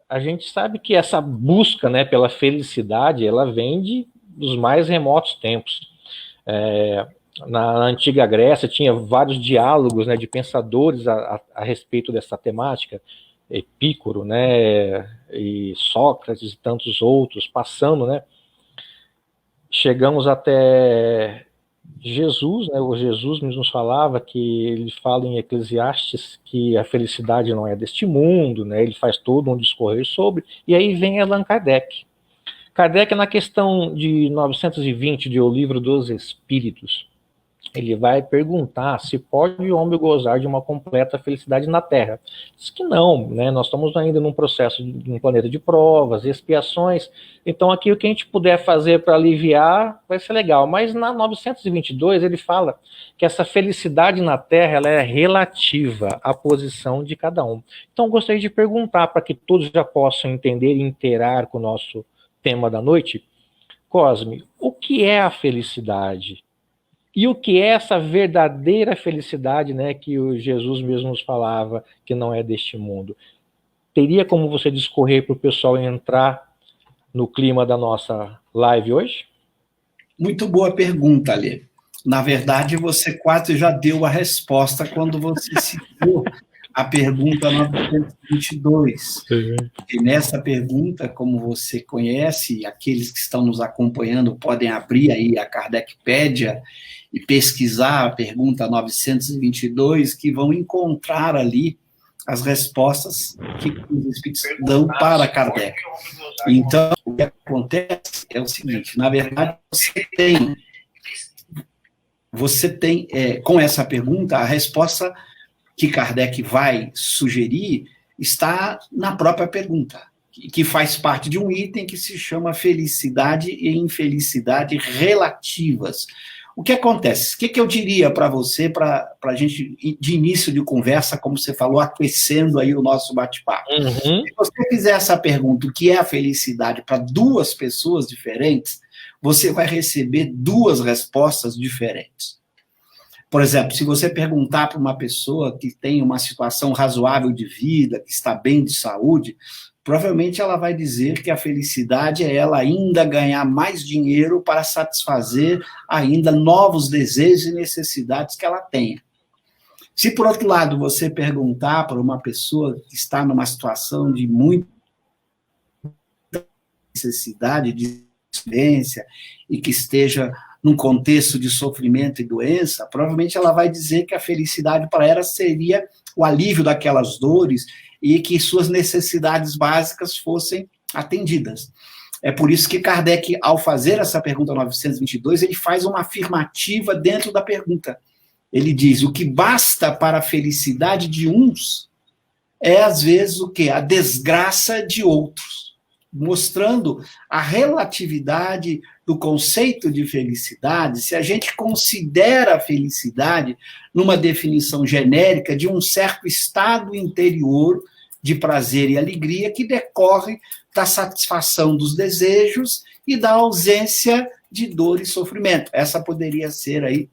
a gente sabe que essa busca, né, pela felicidade, ela vem dos mais remotos tempos. Na antiga Grécia tinha vários diálogos, né, de pensadores a respeito dessa temática, Epícoro, né, e Sócrates e tantos outros, passando, né, chegamos até Jesus, né, o Jesus nos falava que ele fala em Eclesiastes que a felicidade não é deste mundo, né, ele faz todo um discorrer sobre, e aí vem Allan Kardec. Kardec, na questão de 920 de O Livro dos Espíritos, ele vai perguntar se pode o homem gozar de uma completa felicidade na Terra. Diz que não, né? Nós estamos ainda num processo de um planeta de provas, expiações, então aqui o que a gente puder fazer para aliviar vai ser legal, mas na 922 ele fala que essa felicidade na Terra ela é relativa à posição de cada um. Então gostaria de perguntar para que todos já possam entender e interar com o nosso tema da noite, Cosme, o que é a felicidade? E o que é essa verdadeira felicidade, né, que o Jesus mesmo nos falava, que não é deste mundo? Teria como você discorrer para o pessoal entrar no clima da nossa live hoje? Muito boa pergunta, Alê. Na verdade, você quase já deu a resposta quando você citou a pergunta 922. E nessa pergunta, como você conhece, aqueles que estão nos acompanhando podem abrir aí a Kardecpédia e pesquisar a pergunta 922, que vão encontrar ali as respostas que os espíritos dão para Kardec. Então, o que acontece é o seguinte, na verdade, você tem com essa pergunta, a resposta que Kardec vai sugerir está na própria pergunta, que faz parte de um item que se chama felicidade e infelicidade relativas. O que acontece? O que eu diria para você, para a gente, de início de conversa, como você falou, aquecendo aí o nosso bate-papo? Se você fizer essa pergunta, o que é a felicidade, para duas pessoas diferentes, você vai receber duas respostas diferentes. Por exemplo, se você perguntar para uma pessoa que tem uma situação razoável de vida, que está bem de saúde, provavelmente ela vai dizer que a felicidade é ela ainda ganhar mais dinheiro para satisfazer ainda novos desejos e necessidades que ela tenha. Se, por outro lado, você perguntar para uma pessoa que está numa situação de muita necessidade de experiência e que esteja num contexto de sofrimento e doença, provavelmente ela vai dizer que a felicidade para ela seria o alívio daquelas dores e que suas necessidades básicas fossem atendidas. É por isso que Kardec, ao fazer essa pergunta 922, ele faz uma afirmativa dentro da pergunta. Ele diz, o que basta para a felicidade de uns é, às vezes, o quê? A desgraça de outros, mostrando a relatividade do conceito de felicidade, se a gente considera a felicidade numa definição genérica de um certo estado interior de prazer e alegria que decorre da satisfação dos desejos e da ausência de dor e sofrimento. Essa poderia ser aí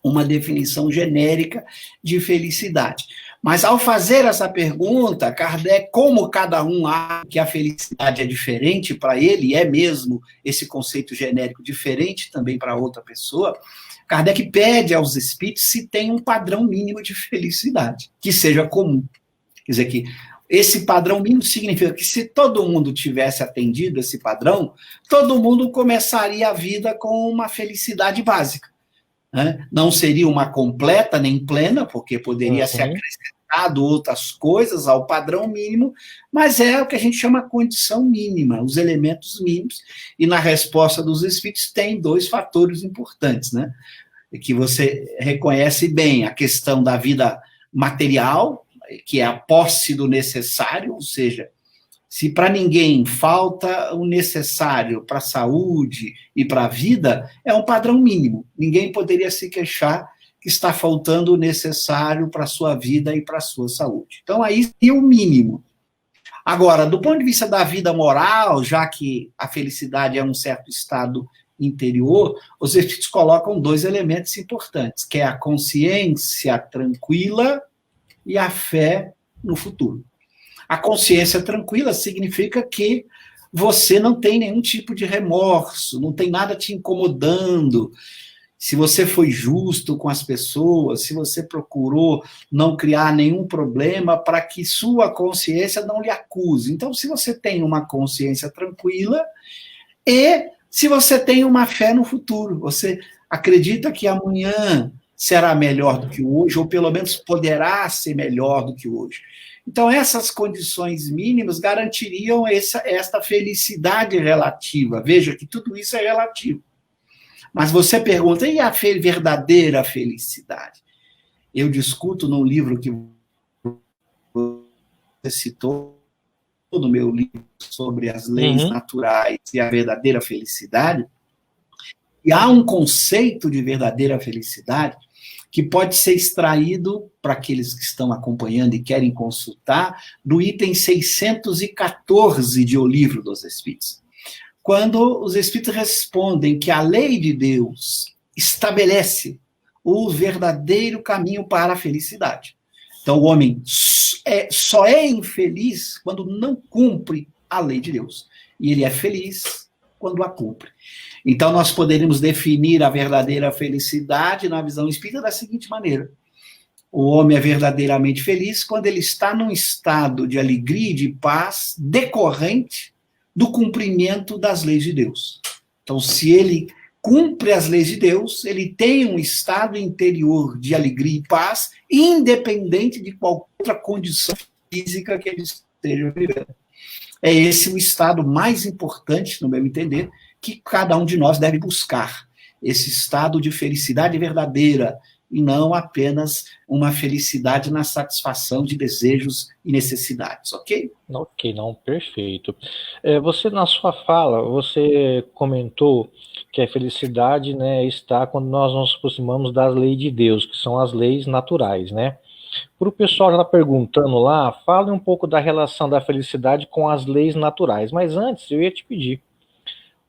uma definição genérica de felicidade. Mas ao fazer essa pergunta, Kardec, como cada um acha que a felicidade é diferente para ele, é mesmo esse conceito genérico diferente também para outra pessoa, Kardec pede aos espíritos se tem um padrão mínimo de felicidade, que seja comum. Quer dizer que esse padrão mínimo significa que se todo mundo tivesse atendido esse padrão, todo mundo começaria a vida com uma felicidade básica. Não seria uma completa nem plena, porque poderia ser acrescentado outras coisas ao padrão mínimo, mas é o que a gente chama condição mínima, os elementos mínimos, e na resposta dos espíritos tem dois fatores importantes, né? Que você reconhece bem, a questão da vida material, que é a posse do necessário, ou seja, se para ninguém falta o necessário para a saúde e para a vida, é um padrão mínimo. Ninguém poderia se queixar que está faltando o necessário para a sua vida e para a sua saúde. Então, aí é o mínimo. Agora, do ponto de vista da vida moral, já que a felicidade é um certo estado interior, os espíritos colocam dois elementos importantes, que é a consciência tranquila e a fé no futuro. A consciência tranquila significa que você não tem nenhum tipo de remorso, não tem nada te incomodando. Se você foi justo com as pessoas, se você procurou não criar nenhum problema para que sua consciência não lhe acuse. Então, se você tem uma consciência tranquila e se você tem uma fé no futuro, você acredita que amanhã será melhor do que hoje, ou pelo menos poderá ser melhor do que hoje. Então, essas condições mínimas garantiriam esta felicidade relativa. Veja que tudo isso é relativo. Mas você pergunta, e a verdadeira felicidade? Eu discuto num livro que você citou, no meu livro sobre as leis naturais e a verdadeira felicidade, e há um conceito de verdadeira felicidade que pode ser extraído, para aqueles que estão acompanhando e querem consultar, do item 614 de O Livro dos Espíritos. Quando os Espíritos respondem que a lei de Deus estabelece o verdadeiro caminho para a felicidade. Então, o homem só é infeliz quando não cumpre a lei de Deus. E ele é feliz quando a cumpre. Então, nós poderíamos definir a verdadeira felicidade na visão espírita da seguinte maneira: o homem é verdadeiramente feliz quando ele está num estado de alegria e de paz decorrente do cumprimento das leis de Deus. Então, se ele cumpre as leis de Deus, ele tem um estado interior de alegria e paz, independente de qualquer outra condição física que ele esteja vivendo. É esse o estado mais importante, no meu entender, que cada um de nós deve buscar. Esse estado de felicidade verdadeira, e não apenas uma felicidade na satisfação de desejos e necessidades, ok? Ok, não, perfeito. Você, na sua fala, você comentou que a felicidade, né, está quando nós nos aproximamos das leis de Deus, que são as leis naturais, né? Para o pessoal que está perguntando lá, fale um pouco da relação da felicidade com as leis naturais. Mas antes, eu ia te pedir,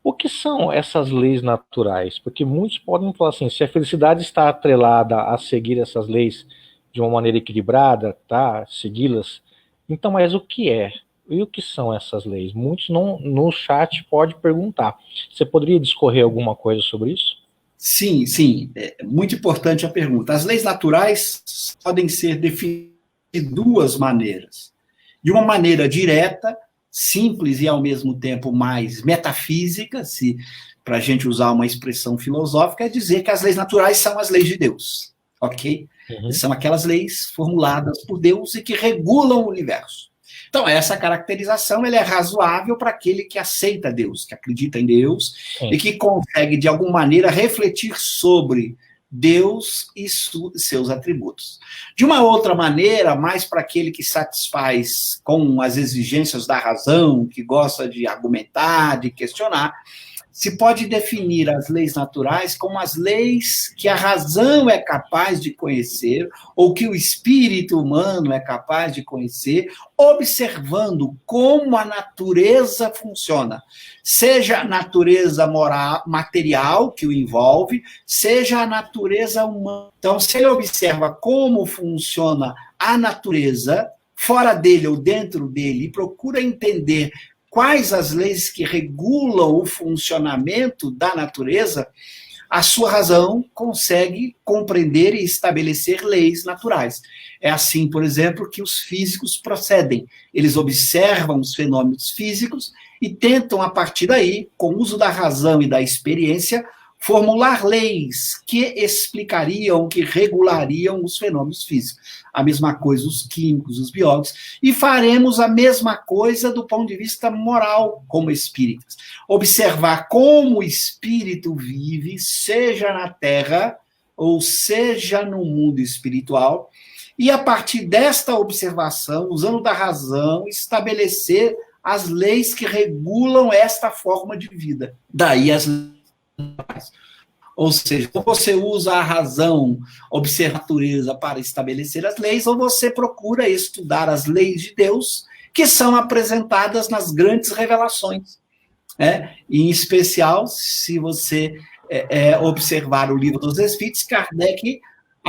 o que são essas leis naturais? Porque muitos podem falar assim, se a felicidade está atrelada a seguir essas leis de uma maneira equilibrada, tá? Segui-las, então, mas o que é? E o que são essas leis? Muitos no chat podem perguntar. Você poderia discorrer alguma coisa sobre isso? Sim, sim. É muito importante a pergunta. As leis naturais podem ser definidas de duas maneiras. De uma maneira direta, simples e, ao mesmo tempo, mais metafísica, se para a gente usar uma expressão filosófica, é dizer que as leis naturais são as leis de Deus, ok? São aquelas leis formuladas por Deus e que regulam o universo. Então, essa caracterização ela é razoável para aquele que aceita Deus, que acredita em Deus, e que consegue, de alguma maneira, refletir sobre Deus e seus atributos. De uma outra maneira, mais para aquele que satisfaz com as exigências da razão, que gosta de argumentar, de questionar, se pode definir as leis naturais como as leis que a razão é capaz de conhecer, ou que o espírito humano é capaz de conhecer, observando como a natureza funciona. Seja a natureza moral, material que o envolve, seja a natureza humana. Então, se ele observa como funciona a natureza, fora dele ou dentro dele, e procura entender quais as leis que regulam o funcionamento da natureza, a sua razão consegue compreender e estabelecer leis naturais. É assim, por exemplo, que os físicos procedem. Eles observam os fenômenos físicos e tentam, a partir daí, com o uso da razão e da experiência, formular leis que explicariam, que regulariam os fenômenos físicos. A mesma coisa os químicos, os biólogos, e faremos a mesma coisa do ponto de vista moral, como espíritas. Observar como o espírito vive, seja na Terra, ou seja no mundo espiritual, e a partir desta observação, usando da razão, estabelecer as leis que regulam esta forma de vida. Daí as leis. Ou seja, ou você usa a razão, observa a natureza para estabelecer as leis, ou você procura estudar as leis de Deus, que são apresentadas nas grandes revelações. Em especial, se você observar o Livro dos Espíritos, Kardec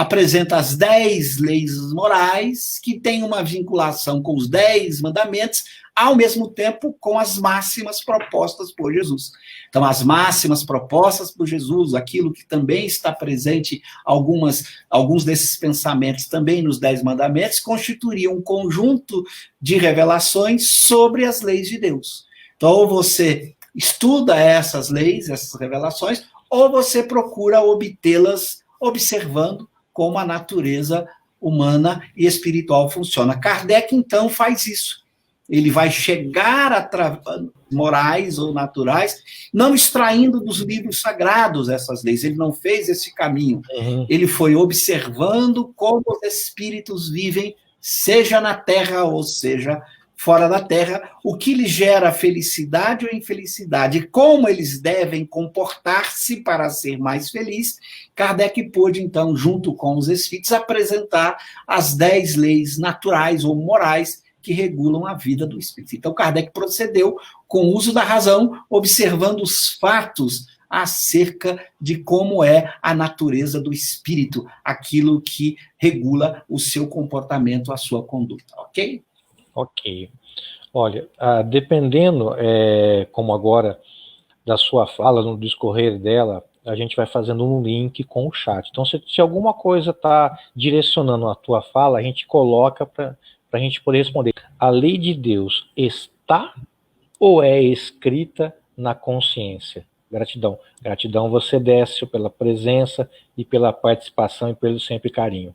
apresenta as 10 leis morais, que têm uma vinculação com os 10 mandamentos, ao mesmo tempo com as máximas propostas por Jesus. Então, as máximas propostas por Jesus, aquilo que também está presente, alguns desses pensamentos também nos 10 mandamentos, constituiriam um conjunto de revelações sobre as leis de Deus. Então, ou você estuda essas leis, essas revelações, ou você procura obtê-las observando como a natureza humana e espiritual funciona. Kardec, então, faz isso. Ele vai chegar a morais ou naturais, não extraindo dos livros sagrados essas leis. Ele não fez esse caminho. Ele foi observando como os espíritos vivem, seja na Terra ou seja fora da Terra, o que lhe gera felicidade ou infelicidade, e como eles devem comportar-se para ser mais feliz. Kardec pôde, então, junto com os espíritos, apresentar as 10 leis naturais ou morais que regulam a vida do espírito. Então, Kardec procedeu com o uso da razão, observando os fatos acerca de como é a natureza do espírito, aquilo que regula o seu comportamento, a sua conduta, ok? Ok. Olha, dependendo, como agora, da sua fala, no discorrer dela, a gente vai fazendo um link com o chat. Então, se alguma coisa está direcionando a tua fala, a gente coloca para a gente poder responder. A lei de Deus está ou é escrita na consciência? Gratidão. Gratidão, você desce pela presença e pela participação e pelo sempre carinho.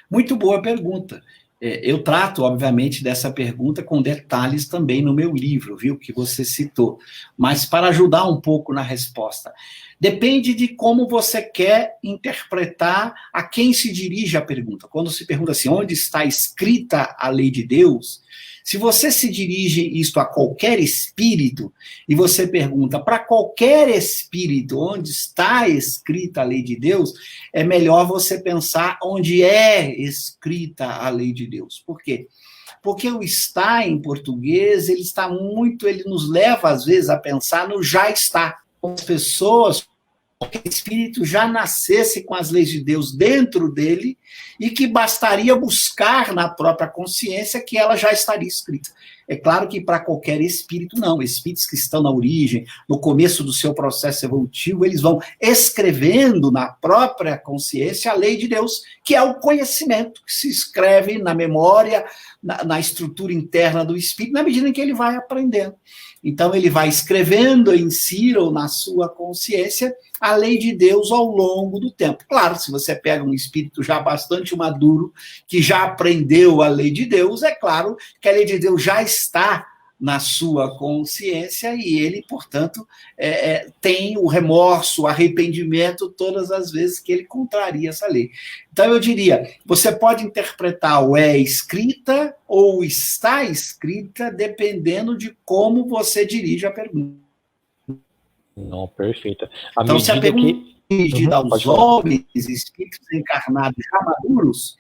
Muito boa pergunta. Eu trato, obviamente, dessa pergunta com detalhes também no meu livro, viu, que você citou. Mas para ajudar um pouco na resposta, depende de como você quer interpretar a quem se dirige a pergunta. Quando se pergunta assim, onde está escrita a lei de Deus? Se você se dirige isto a qualquer espírito, e você pergunta para qualquer espírito onde está escrita a lei de Deus, é melhor você pensar onde é escrita a lei de Deus. Por quê? Porque o está em português, ele nos leva às vezes a pensar no já está. As pessoas, que o espírito já nascesse com as leis de Deus dentro dele e que bastaria buscar na própria consciência que ela já estaria escrita. É claro que para qualquer espírito, não. Espíritos que estão na origem, no começo do seu processo evolutivo, eles vão escrevendo na própria consciência a lei de Deus, que é o conhecimento que se escreve na memória, na estrutura interna do espírito, na medida em que ele vai aprendendo. Então, ele vai escrevendo em si ou na sua consciência a lei de Deus ao longo do tempo. Claro, se você pega um espírito já bastante maduro, que já aprendeu a lei de Deus, é claro que a lei de Deus já está na sua consciência e ele, portanto, tem o remorso, o arrependimento todas as vezes que ele contraria essa lei. Então, eu diria, você pode interpretar o é escrita ou está escrita, dependendo de como você dirige a pergunta. Não, perfeita. Então, se a pergunta é dirigida aos homens, espíritos encarnados já maduros,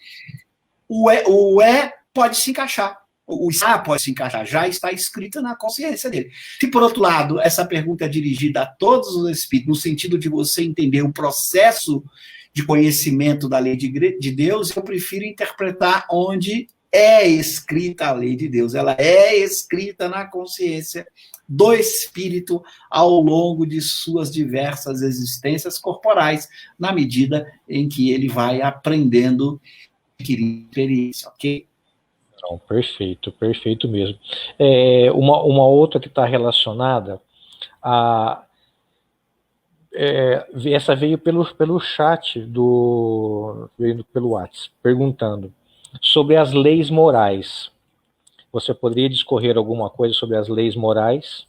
o é pode se encaixar. O está pode se encaixar, já está escrita na consciência dele. Se, por outro lado, essa pergunta é dirigida a todos os espíritos, no sentido de você entender o processo de conhecimento da lei de Deus, eu prefiro interpretar onde é escrita a lei de Deus. Ela é escrita na consciência do espírito ao longo de suas diversas existências corporais, na medida em que ele vai aprendendo, adquirindo experiência, ok? Não, perfeito, perfeito mesmo. Uma outra que está relacionada essa veio pelo chat veio pelo WhatsApp, perguntando sobre as leis morais. Você poderia discorrer alguma coisa sobre as leis morais?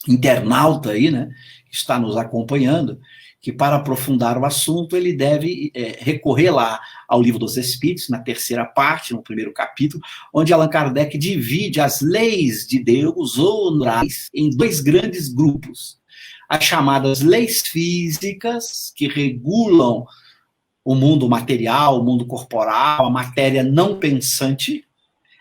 Internauta aí, né, que está nos acompanhando, que para aprofundar o assunto ele deve recorrer lá ao Livro dos Espíritos, na terceira parte, no primeiro capítulo, onde Allan Kardec divide as leis de Deus ou morais em 2 grandes grupos. As chamadas leis físicas, que regulam o mundo material, o mundo corporal, a matéria não pensante,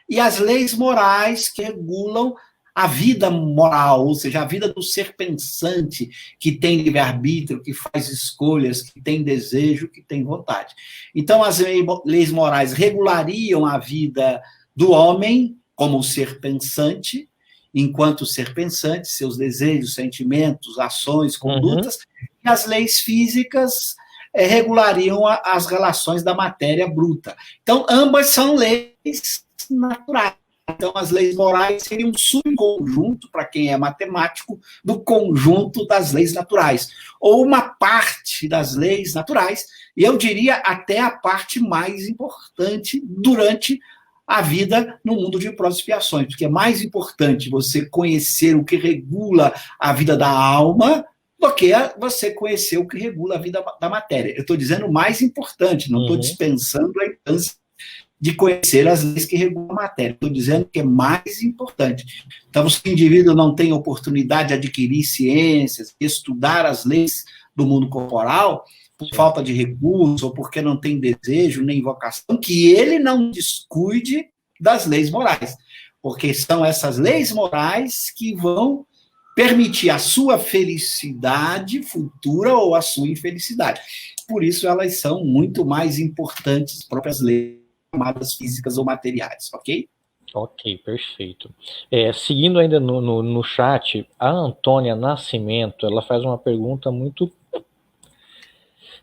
e as leis morais, que regulam a vida moral, ou seja, a vida do ser pensante, que tem livre-arbítrio, que faz escolhas, que tem desejo, que tem vontade. Então, as leis morais regulariam a vida do homem como ser pensante, enquanto ser pensante, seus desejos, sentimentos, ações, condutas, e as leis físicas regulariam as relações da matéria bruta. Então, ambas são leis naturais. Então, as leis morais seriam um subconjunto, para quem é matemático, do conjunto das leis naturais, ou uma parte das leis naturais, e eu diria até a parte mais importante durante a vida no mundo de provas e expiações, porque é mais importante você conhecer o que regula a vida da alma do que você conhecer o que regula a vida da matéria. Eu estou dizendo o mais importante, não estou dispensando a importância de conhecer as leis que regulam a matéria. Estou dizendo que é mais importante. Então, se o indivíduo não tem oportunidade de adquirir ciências, estudar as leis do mundo corporal, por falta de recursos, ou porque não tem desejo nem vocação, que ele não descuide das leis morais. Porque são essas leis morais que vão permitir a sua felicidade futura ou a sua infelicidade. Por isso, elas são muito mais importantes, as próprias leis chamadas físicas ou materiais, ok? Ok, perfeito. Seguindo ainda no chat, a Antônia Nascimento, ela faz uma pergunta muito...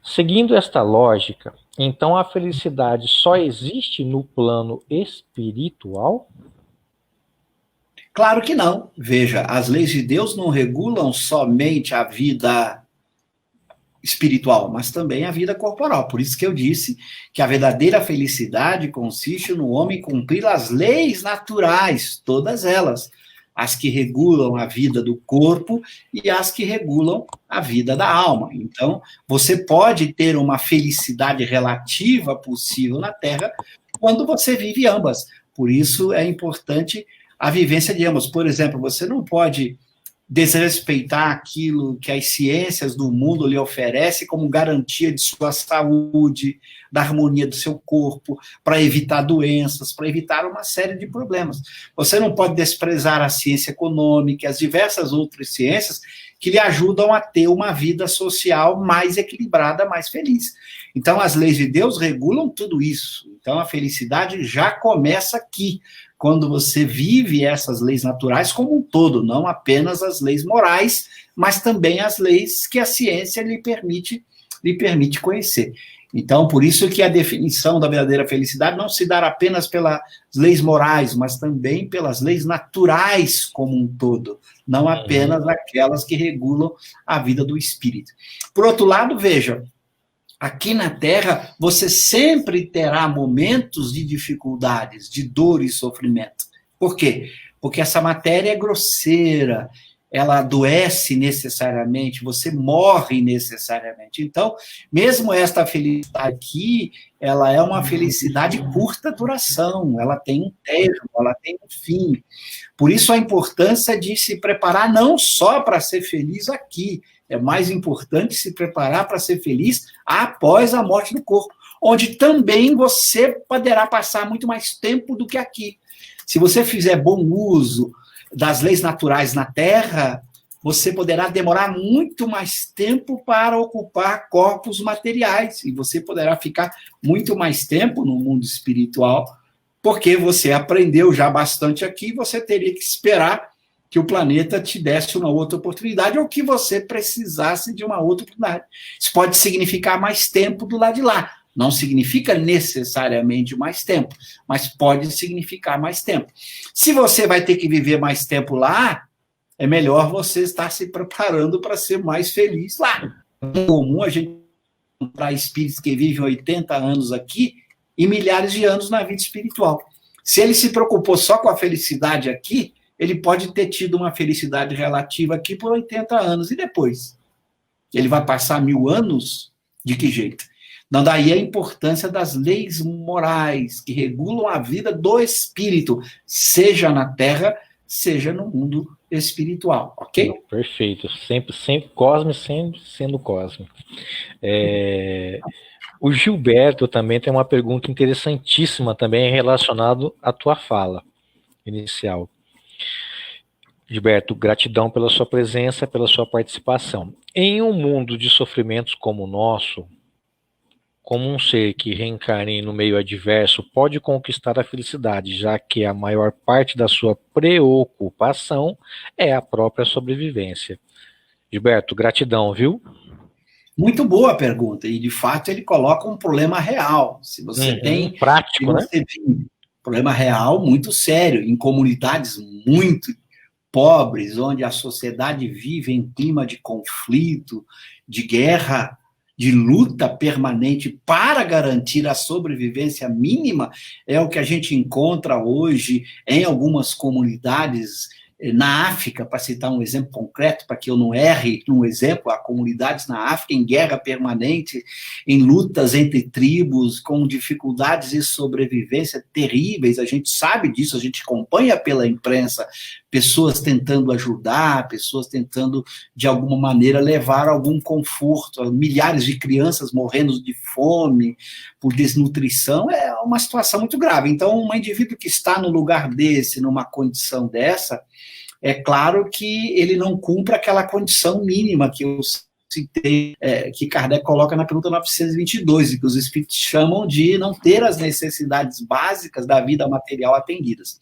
Seguindo esta lógica, então a felicidade só existe no plano espiritual? Claro que não. Veja, as leis de Deus não regulam somente a vida espiritual, mas também a vida corporal. Por isso que eu disse que a verdadeira felicidade consiste no homem cumprir as leis naturais, todas elas, as que regulam a vida do corpo e as que regulam a vida da alma. Então, você pode ter uma felicidade relativa possível na Terra quando você vive ambas. Por isso é importante a vivência de ambas. Por exemplo, você não pode desrespeitar aquilo que as ciências do mundo lhe oferecem como garantia de sua saúde, da harmonia do seu corpo, para evitar doenças, para evitar uma série de problemas. Você não pode desprezar a ciência econômica, as diversas outras ciências que lhe ajudam a ter uma vida social mais equilibrada, mais feliz. Então, as leis de Deus regulam tudo isso. Então, a felicidade já começa aqui, quando você vive essas leis naturais como um todo, não apenas as leis morais, mas também as leis que a ciência lhe permite conhecer. Então, por isso que a definição da verdadeira felicidade não se dá apenas pelas leis morais, mas também pelas leis naturais como um todo, não apenas aquelas que regulam a vida do espírito. Por outro lado, veja, aqui na Terra, você sempre terá momentos de dificuldades, de dor e sofrimento. Por quê? Porque essa matéria é grosseira, ela adoece necessariamente, você morre necessariamente. Então, mesmo esta felicidade aqui, ela é uma felicidade de curta duração, ela tem um término, ela tem um fim. Por isso a importância de se preparar não só para ser feliz aqui, é mais importante se preparar para ser feliz após a morte do corpo, onde também você poderá passar muito mais tempo do que aqui. Se você fizer bom uso das leis naturais na Terra, você poderá demorar muito mais tempo para ocupar corpos materiais, e você poderá ficar muito mais tempo no mundo espiritual, porque você aprendeu já bastante aqui, você teria que esperar que o planeta te desse uma outra oportunidade, ou que você precisasse de uma outra oportunidade. Isso pode significar mais tempo do lado de lá. Não significa necessariamente mais tempo, mas pode significar mais tempo. Se você vai ter que viver mais tempo lá, é melhor você estar se preparando para ser mais feliz lá. É comum a gente encontrar espíritos que vivem 80 anos aqui e milhares de anos na vida espiritual. Se ele se preocupou só com a felicidade aqui, ele pode ter tido uma felicidade relativa aqui por 80 anos. E depois? Ele vai passar 1000 anos? De que jeito? Não, daí a importância das leis morais que regulam a vida do espírito, seja na Terra, seja no mundo espiritual, ok? Perfeito. Sempre Cosme, sempre sendo Cosme. O Gilberto também tem uma pergunta interessantíssima também relacionada à tua fala inicial. Gilberto, gratidão pela sua presença, pela sua participação. Em um mundo de sofrimentos como o nosso, como um ser que reencarne no meio adverso pode conquistar a felicidade, já que a maior parte da sua preocupação é a própria sobrevivência? Gilberto, gratidão, viu? Muito boa a pergunta, e de fato ele coloca um problema real. Se você tem prático, né? Um problema real muito sério, em comunidades muito pobres, onde a sociedade vive em clima de conflito, de guerra, de luta permanente para garantir a sobrevivência mínima, é o que a gente encontra hoje em algumas comunidades na África, para citar um exemplo concreto, para que eu não erre um exemplo, há comunidades na África em guerra permanente, em lutas entre tribos, com dificuldades de sobrevivência terríveis, a gente sabe disso, a gente acompanha pela imprensa, pessoas tentando ajudar, pessoas tentando, de alguma maneira, levar algum conforto, milhares de crianças morrendo de fome, por desnutrição, é uma situação muito grave. Então, um indivíduo que está no lugar desse, numa condição dessa, é claro que ele não cumpre aquela condição mínima que eu citei, que Kardec coloca na pergunta 922, que os espíritos chamam de não ter as necessidades básicas da vida material atendidas.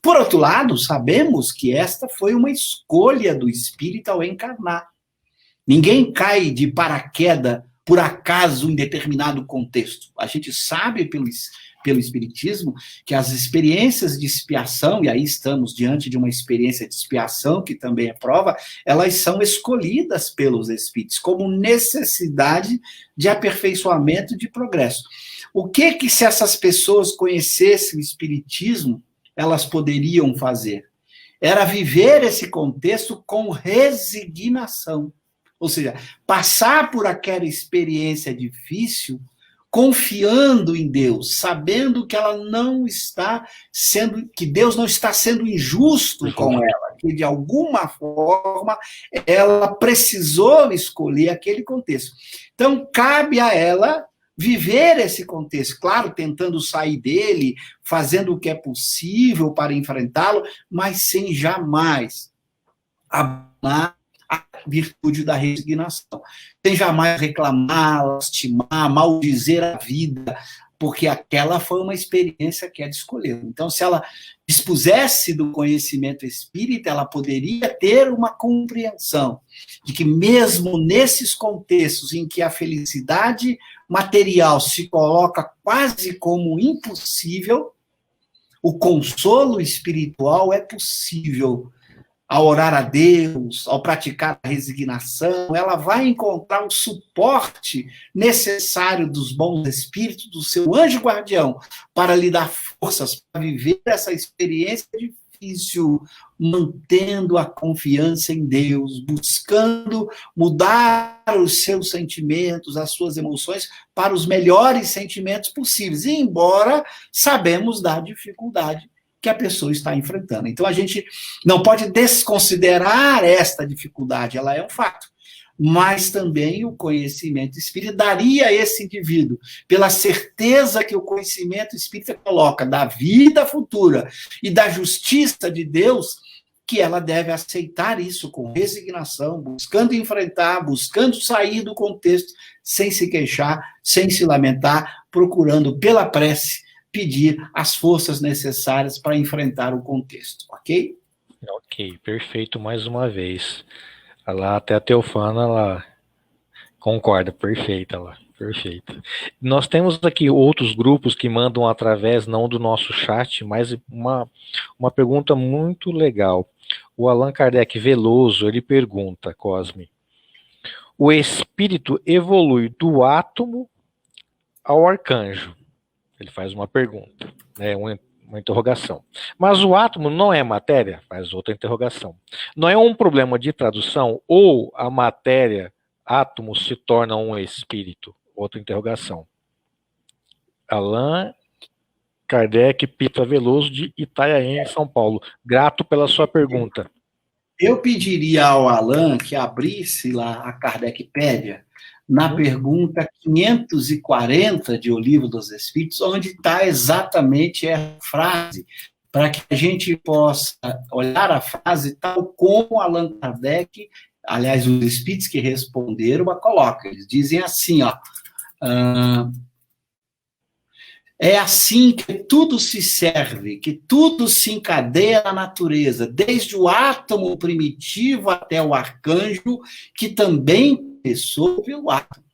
Por outro lado, sabemos que esta foi uma escolha do espírito ao encarnar. Ninguém cai de paraquedas por acaso em determinado contexto. A gente sabe pelo Espiritismo que as experiências de expiação, e aí estamos diante de uma experiência de expiação, que também é prova, elas são escolhidas pelos Espíritos como necessidade de aperfeiçoamento e de progresso. O que se essas pessoas conhecessem o Espiritismo, elas poderiam fazer? Era viver esse contexto com resignação. Ou seja, passar por aquela experiência difícil, confiando em Deus, sabendo que ela não está sendo, que Deus não está sendo injusto com ela, que de alguma forma ela precisou escolher aquele contexto. Então, cabe a ela viver esse contexto, claro, tentando sair dele, fazendo o que é possível para enfrentá-lo, mas sem jamais abandonar a virtude da resignação. Sem jamais reclamar, lastimar, maldizer a vida, porque aquela foi uma experiência que ela escolheu. Então, se ela dispusesse do conhecimento espírita, ela poderia ter uma compreensão de que mesmo nesses contextos em que a felicidade material se coloca quase como impossível, o consolo espiritual é possível. Ao orar a Deus, ao praticar a resignação, ela vai encontrar o suporte necessário dos bons espíritos, do seu anjo guardião, para lhe dar forças para viver essa experiência difícil, mantendo a confiança em Deus, buscando mudar os seus sentimentos, as suas emoções, para os melhores sentimentos possíveis, e embora sabemos da dificuldade que a pessoa está enfrentando. Então, a gente não pode desconsiderar esta dificuldade, ela é um fato. Mas também o conhecimento espírita daria a esse indivíduo, pela certeza que o conhecimento espírita coloca da vida futura e da justiça de Deus, que ela deve aceitar isso com resignação, buscando enfrentar, buscando sair do contexto, sem se queixar, sem se lamentar, procurando pela prece pedir as forças necessárias para enfrentar o contexto, ok? Ok, perfeito mais uma vez. Lá, até a Teofana, ela concorda, perfeita lá, perfeito. Nós temos aqui outros grupos que mandam através, não do nosso chat, mas uma pergunta muito legal. O Allan Kardec Veloso, ele pergunta, Cosme, o espírito evolui do átomo ao arcanjo? Ele faz uma pergunta, né, uma interrogação. Mas o átomo não é matéria? Faz outra interrogação. Não é um problema de tradução? Ou a matéria, átomo, se torna um espírito? Outra interrogação. Allan Kardec Pita Veloso, de Itanhaém, São Paulo. Grato pela sua pergunta. Eu pediria ao Allan que abrisse lá a Kardecpédia, na pergunta 540 de O Livro dos Espíritos, onde está exatamente a frase para que a gente possa olhar a frase tal como Allan Kardec, aliás, os espíritos que responderam a colocam. Eles dizem assim, ó, é assim que tudo se serve, que tudo se encadeia na natureza, desde o átomo primitivo até o arcanjo, que também começou pelo átomo.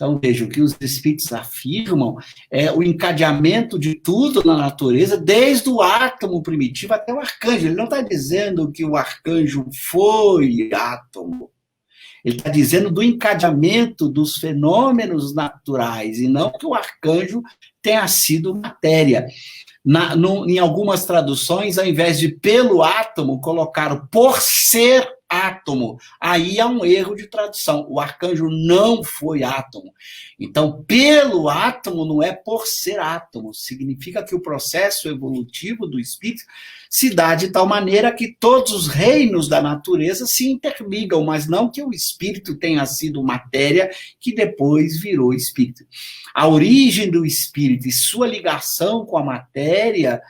Então, veja, o que os espíritos afirmam é o encadeamento de tudo na natureza, desde o átomo primitivo até o arcanjo. Ele não está dizendo que o arcanjo foi átomo. Ele está dizendo do encadeamento dos fenômenos naturais, e não que o arcanjo tenha sido matéria. Em algumas traduções, ao invés de pelo átomo, colocaram por ser átomo. Aí há um erro de tradução. O arcanjo não foi átomo. Então, pelo átomo não é por ser átomo. Significa que o processo evolutivo do espírito se dá de tal maneira que todos os reinos da natureza se interligam, mas não que o espírito tenha sido matéria que depois virou espírito. A origem do espírito e sua ligação com a matéria,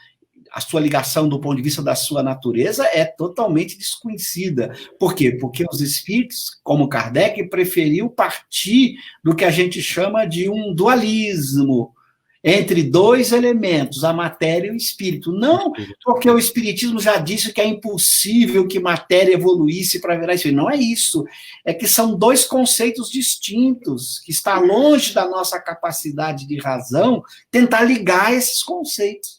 a sua ligação do ponto de vista da sua natureza é totalmente desconhecida. Por quê? Porque os espíritos, como Kardec, preferiu partir do que a gente chama de um dualismo entre dois elementos, a matéria e o espírito. Não porque o espiritismo já disse que é impossível que matéria evoluísse para virar espírito. Não é isso. É que são dois conceitos distintos, que está longe da nossa capacidade de razão tentar ligar esses conceitos.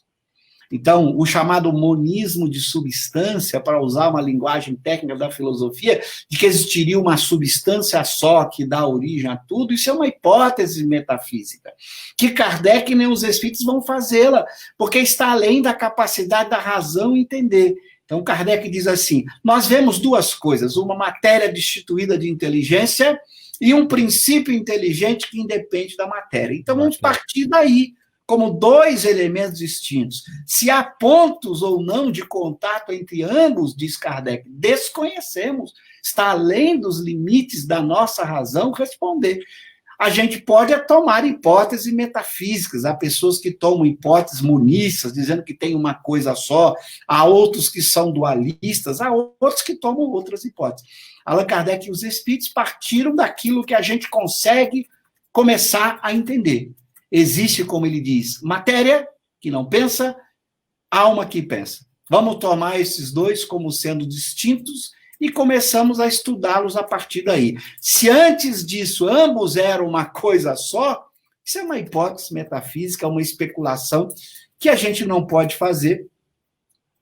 Então, o chamado monismo de substância, para usar uma linguagem técnica da filosofia, de que existiria uma substância só que dá origem a tudo, isso é uma hipótese metafísica, que Kardec nem os espíritos vão fazê-la, porque está além da capacidade da razão entender. Então, Kardec diz assim, nós vemos duas coisas, uma matéria destituída de inteligência e um princípio inteligente que independe da matéria. Então, vamos partir daí, como dois elementos distintos. Se há pontos ou não de contato entre ambos, diz Kardec, desconhecemos. Está além dos limites da nossa razão responder. A gente pode tomar hipóteses metafísicas. Há pessoas que tomam hipóteses monistas, dizendo que tem uma coisa só. Há outros que são dualistas. Há outros que tomam outras hipóteses. Allan Kardec e os espíritos partiram daquilo que a gente consegue começar a entender. Existe, como ele diz, matéria que não pensa, alma que pensa. Vamos tomar esses dois como sendo distintos e começamos a estudá-los a partir daí. Se antes disso ambos eram uma coisa só, isso é uma hipótese metafísica, uma especulação que a gente não pode fazer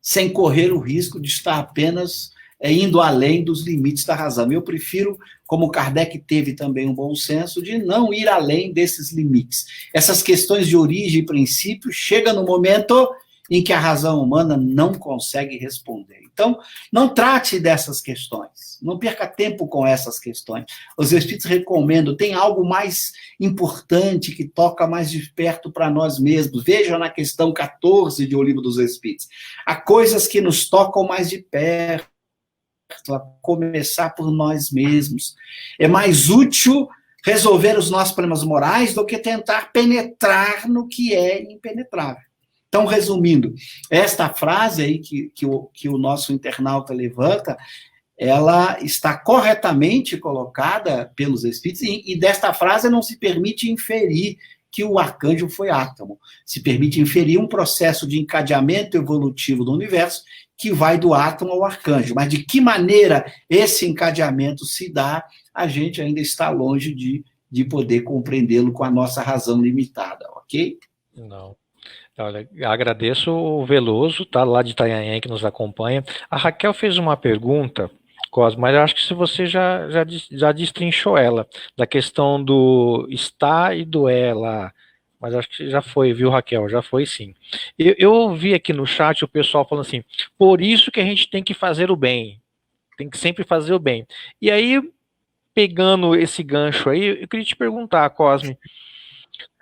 sem correr o risco de estar apenas indo além dos limites da razão. Eu prefiro, como Kardec teve também um bom senso, de não ir além desses limites. Essas questões de origem e princípio chegam no momento em que a razão humana não consegue responder. Então, não trate dessas questões, não perca tempo com essas questões. Os espíritos recomendam, tem algo mais importante que toca mais de perto para nós mesmos. Veja na questão 14 de O Livro dos Espíritos. Há coisas que nos tocam mais de perto, a começar por nós mesmos. É mais útil resolver os nossos problemas morais do que tentar penetrar no que é impenetrável. Então, resumindo, esta frase aí que o nosso internauta levanta, ela está corretamente colocada pelos espíritos, e desta frase não se permite inferir que o arcanjo foi átomo. Se permite inferir um processo de encadeamento evolutivo do universo que vai do átomo ao arcanjo. Mas de que maneira esse encadeamento se dá, a gente ainda está longe de poder compreendê-lo com a nossa razão limitada, ok? Não. Olha, agradeço o Veloso, tá lá de Itanhaém, que nos acompanha. A Raquel fez uma pergunta, Cosmo, mas eu acho que se você já destrinchou ela, da questão do está e do é lá. Mas acho que já foi, viu, Raquel? Já foi, sim. Eu ouvi aqui no chat o pessoal falando assim, por isso que a gente tem que fazer o bem. Tem que sempre fazer o bem. E aí, pegando esse gancho aí, eu queria te perguntar, Cosme,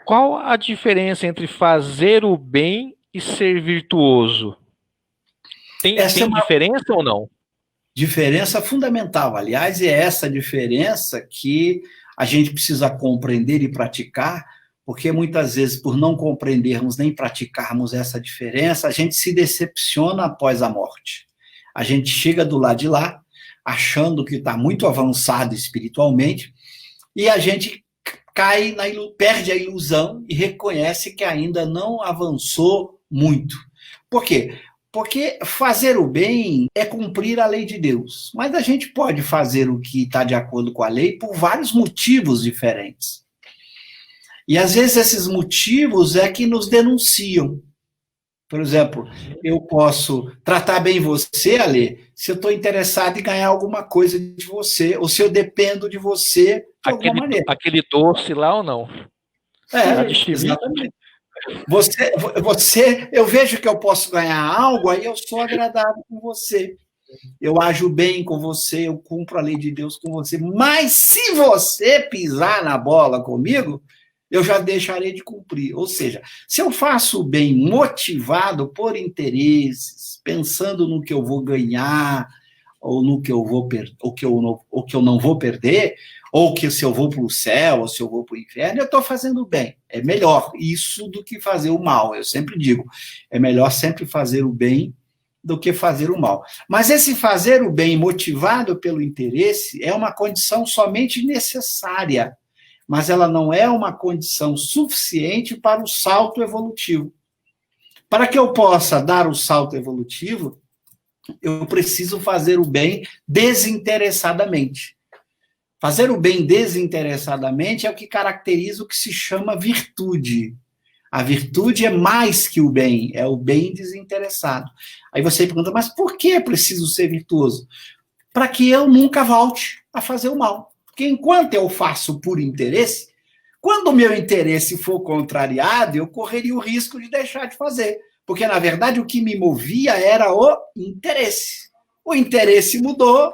qual a diferença entre fazer o bem e ser virtuoso? Tem diferença ou não? Diferença fundamental. Aliás, é essa diferença que a gente precisa compreender e praticar, porque muitas vezes, por não compreendermos nem praticarmos essa diferença, a gente se decepciona após a morte. A gente chega do lado de lá, achando que está muito avançado espiritualmente, e a gente perde a ilusão e reconhece que ainda não avançou muito. Por quê? Porque fazer o bem é cumprir a lei de Deus. Mas a gente pode fazer o que está de acordo com a lei por vários motivos diferentes. E às vezes esses motivos é que nos denunciam. Por exemplo, eu posso tratar bem você, Ale, se eu estou interessado em ganhar alguma coisa de você, ou se eu dependo de você de alguma maneira. Aquele doce lá ou não? Exatamente. Você, eu vejo que eu posso ganhar algo, aí eu sou agradável com você. Eu ajo bem com você, eu cumpro a lei de Deus com você. Mas se você pisar na bola comigo, eu já deixarei de cumprir. Ou seja, se eu faço o bem motivado por interesses, pensando no que eu vou ganhar, ou no que eu vou ou que eu não vou perder, ou que se eu vou para o céu, ou se eu vou para o inferno, eu estou fazendo o bem. É melhor isso do que fazer o mal. Eu sempre digo, é melhor sempre fazer o bem do que fazer o mal. Mas esse fazer o bem motivado pelo interesse é uma condição somente necessária, mas ela não é uma condição suficiente para o salto evolutivo. Para que eu possa dar o salto evolutivo, eu preciso fazer o bem desinteressadamente. Fazer o bem desinteressadamente é o que caracteriza o que se chama virtude. A virtude é mais que o bem, é o bem desinteressado. Aí você pergunta, mas por que é preciso ser virtuoso? Para que eu nunca volte a fazer o mal. Porque enquanto eu faço por interesse, quando o meu interesse for contrariado, eu correria o risco de deixar de fazer. Porque, na verdade, o que me movia era o interesse. O interesse mudou,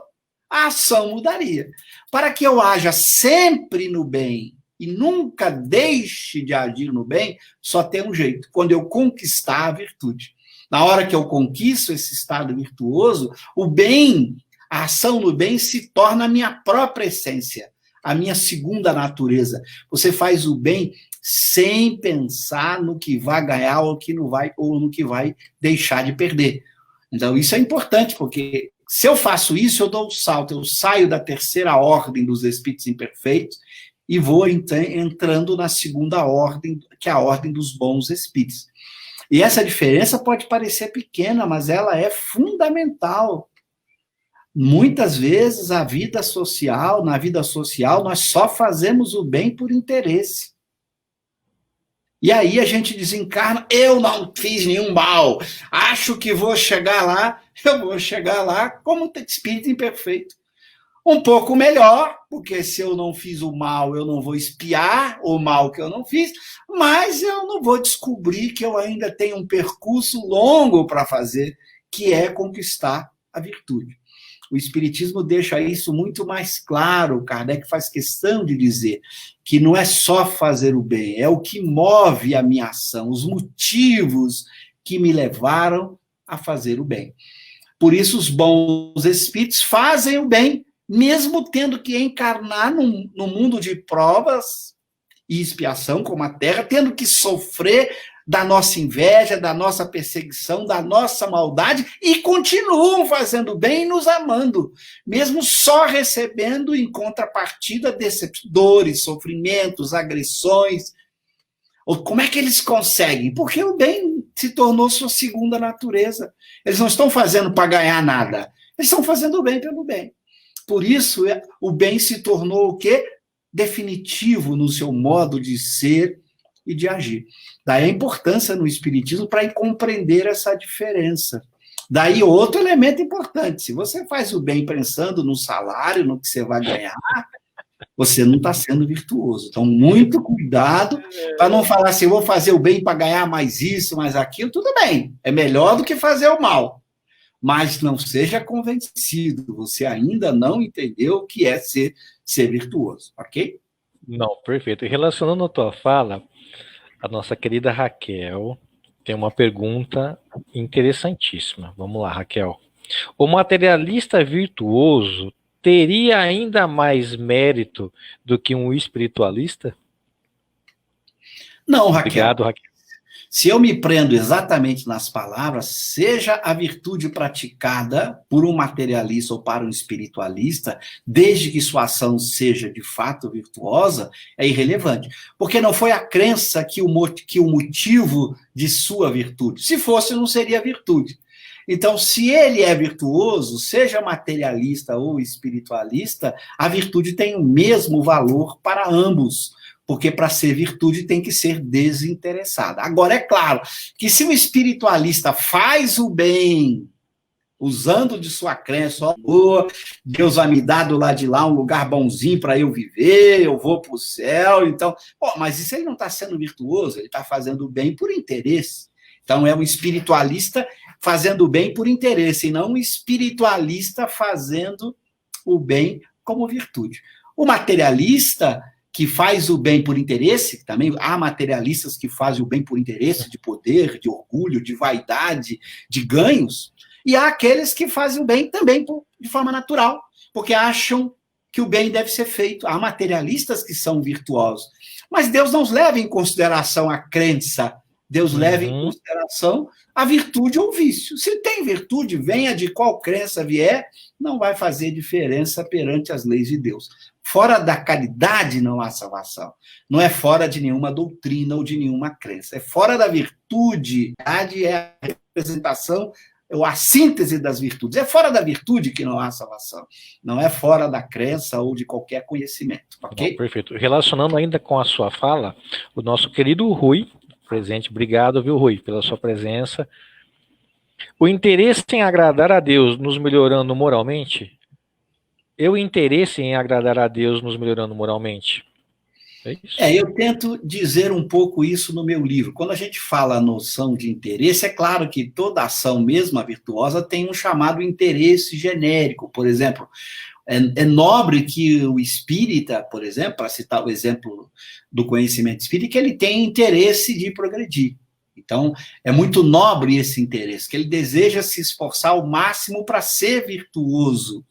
a ação mudaria. Para que eu haja sempre no bem e nunca deixe de agir no bem, só tem um jeito, quando eu conquistar a virtude. Na hora que eu conquisto esse estado virtuoso, o bem, a ação no bem se torna a minha própria essência, a minha segunda natureza. Você faz o bem sem pensar no que vai ganhar ou no que vai deixar de perder. Então, isso é importante, porque se eu faço isso, eu dou um salto, eu saio da terceira ordem dos espíritos imperfeitos e vou entrando na segunda ordem, que é a ordem dos bons espíritos. E essa diferença pode parecer pequena, mas ela é fundamental. Muitas vezes, na vida social, nós só fazemos o bem por interesse. E aí a gente desencarna, eu não fiz nenhum mal, acho que vou chegar lá, eu vou chegar lá como um espírito imperfeito. Um pouco melhor, porque se eu não fiz o mal, eu não vou espiar o mal que eu não fiz, mas eu não vou descobrir que eu ainda tenho um percurso longo para fazer, que é conquistar a virtude. O Espiritismo deixa isso muito mais claro. Kardec faz questão de dizer que não é só fazer o bem, é o que move a minha ação, os motivos que me levaram a fazer o bem. Por isso, os bons espíritos fazem o bem, mesmo tendo que encarnar num mundo de provas e expiação, como a Terra, tendo que sofrer da nossa inveja, da nossa perseguição, da nossa maldade, e continuam fazendo bem e nos amando, mesmo só recebendo em contrapartida dores, sofrimentos, agressões. Como é que eles conseguem? Porque o bem se tornou sua segunda natureza. Eles não estão fazendo para ganhar nada, eles estão fazendo o bem pelo bem. Por isso, o bem se tornou o quê? Definitivo no seu modo de ser e de agir. Daí a importância no Espiritismo para compreender essa diferença. Daí outro elemento importante, se você faz o bem pensando no salário, no que você vai ganhar, você não está sendo virtuoso. Então, muito cuidado para não falar assim, eu vou fazer o bem para ganhar mais isso, mais aquilo, tudo bem, é melhor do que fazer o mal. Mas não seja convencido, você ainda não entendeu o que é ser virtuoso, ok? Não, perfeito. E relacionando a tua fala, a nossa querida Raquel tem uma pergunta interessantíssima. Vamos lá, Raquel. O materialista virtuoso teria ainda mais mérito do que um espiritualista? Não, Raquel. Obrigado, Raquel. Se eu me prendo exatamente nas palavras, seja a virtude praticada por um materialista ou para um espiritualista, desde que sua ação seja de fato virtuosa, é irrelevante. Porque não foi a crença que o motivo de sua virtude. Se fosse, não seria virtude. Então, se ele é virtuoso, seja materialista ou espiritualista, a virtude tem o mesmo valor para ambos. Porque para ser virtude tem que ser desinteressada. Agora, é claro que se o espiritualista faz o bem, usando de sua crença, oh, Deus vai me dar do lado de lá um lugar bonzinho para eu viver, eu vou para o céu, então... mas isso ele não está sendo virtuoso, ele está fazendo o bem por interesse. Então, é um espiritualista fazendo o bem por interesse, e não um espiritualista fazendo o bem como virtude. O materialista que faz o bem por interesse, também há materialistas que fazem o bem por interesse, de poder, de orgulho, de vaidade, de ganhos, e há aqueles que fazem o bem também de forma natural, porque acham que o bem deve ser feito. Há materialistas que são virtuosos, mas Deus não leva em consideração a crença, Deus leva em consideração a virtude ou o vício. Se tem virtude, venha de qual crença vier, não vai fazer diferença perante as leis de Deus. Fora da caridade não há salvação. Não é fora de nenhuma doutrina ou de nenhuma crença. É fora da virtude. A caridade é a representação, ou a síntese das virtudes. É fora da virtude que não há salvação. Não é fora da crença ou de qualquer conhecimento. Ok? Bom, perfeito. Relacionando ainda com a sua fala, o nosso querido Rui, presente, obrigado, viu, Rui, pela sua presença. O interesse em agradar a Deus nos melhorando moralmente? O interesse em agradar a Deus nos melhorando moralmente? É isso? Eu tento dizer um pouco isso no meu livro. Quando a gente fala a noção de interesse, é claro que toda ação, mesmo a virtuosa, tem um chamado interesse genérico. Por exemplo, é nobre que o espírita, por exemplo, para citar o exemplo do conhecimento espírita, que ele tem interesse de progredir. Então, é muito nobre esse interesse, que ele deseja se esforçar ao máximo para ser virtuoso.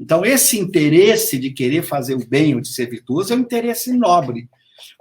Então, esse interesse de querer fazer o bem ou de ser virtuoso é um interesse nobre.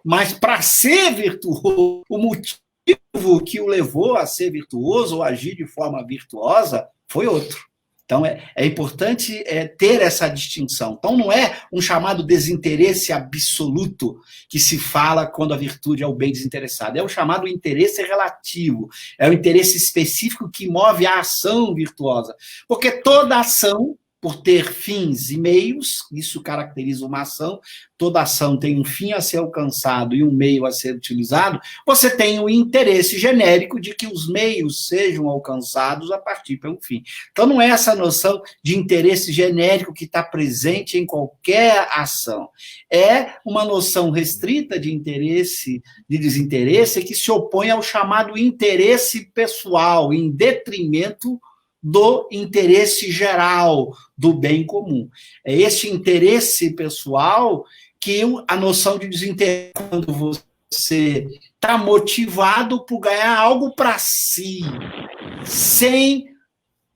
Mas, para ser virtuoso, o motivo que o levou a ser virtuoso ou agir de forma virtuosa foi outro. Então, é importante ter essa distinção. Então, não é um chamado desinteresse absoluto que se fala quando a virtude é o bem desinteressado. É o chamado interesse relativo. É o interesse específico que move a ação virtuosa. Porque toda ação, por ter fins e meios, isso caracteriza uma ação, toda ação tem um fim a ser alcançado e um meio a ser utilizado, você tem o interesse genérico de que os meios sejam alcançados a partir pelo fim. Então, não é essa noção de interesse genérico que está presente em qualquer ação. É uma noção restrita de interesse, de desinteresse, que se opõe ao chamado interesse pessoal, em detrimento do interesse geral, do bem comum. É esse interesse pessoal que a noção de desinteresse, quando você está motivado por ganhar algo para si, sem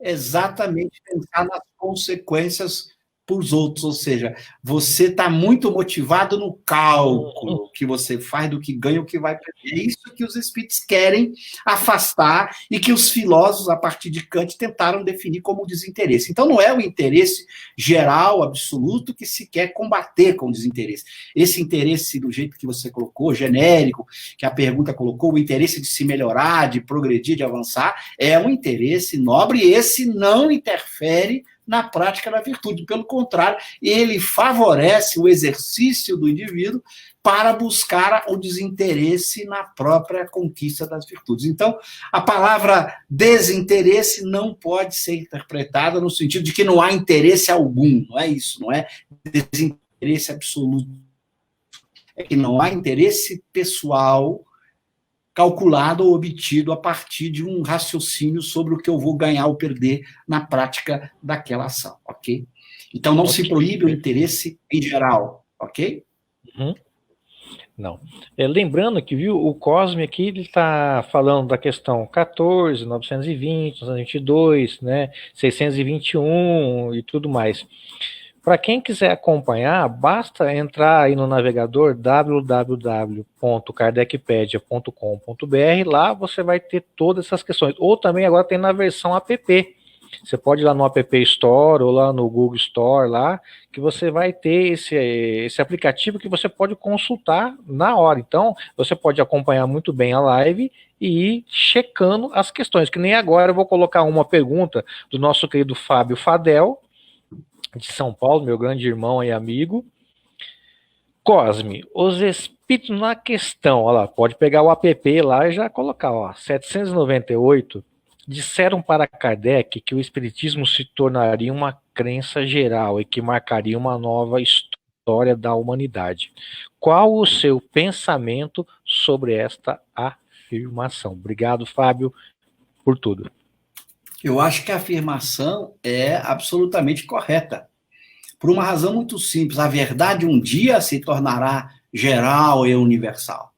exatamente pensar nas consequências para os outros, ou seja, você está muito motivado no cálculo que você faz do que ganha, o que vai perder. É isso que os espíritos querem afastar e que os filósofos, a partir de Kant, tentaram definir como desinteresse. Então, não é o interesse geral, absoluto, que se quer combater com o desinteresse. Esse interesse, do jeito que você colocou, genérico, que a pergunta colocou, o interesse de se melhorar, de progredir, de avançar, é um interesse nobre e esse não interfere na prática da virtude. Pelo contrário, ele favorece o exercício do indivíduo para buscar o desinteresse na própria conquista das virtudes. Então, a palavra desinteresse não pode ser interpretada no sentido de que não há interesse algum, não é isso, não é desinteresse absoluto. É que não há interesse pessoal calculado ou obtido a partir de um raciocínio sobre o que eu vou ganhar ou perder na prática daquela ação, ok? Então, não se proíbe o interesse em geral, ok? Não. Lembrando que, viu, o Cosme aqui, ele está falando da questão 14, 920, 922, né, 621 e tudo mais. Para quem quiser acompanhar, basta entrar aí no navegador www.kardecpedia.com.br, lá você vai ter todas essas questões. Ou também agora tem na versão app. Você pode ir lá no App Store ou lá no Google Store, lá, que você vai ter esse aplicativo que você pode consultar na hora. Então, você pode acompanhar muito bem a live e ir checando as questões. Que nem agora eu vou colocar uma pergunta do nosso querido Fábio Fadel, de São Paulo, meu grande irmão e amigo. Cosme, os espíritos na questão, olha lá, pode pegar o app lá e já colocar, ó, 798, disseram para Kardec que o espiritismo se tornaria uma crença geral e que marcaria uma nova história da humanidade. Qual o seu pensamento sobre esta afirmação? Obrigado, Fábio, por tudo. Eu acho que a afirmação é absolutamente correta, por uma razão muito simples. A verdade um dia se tornará geral e universal.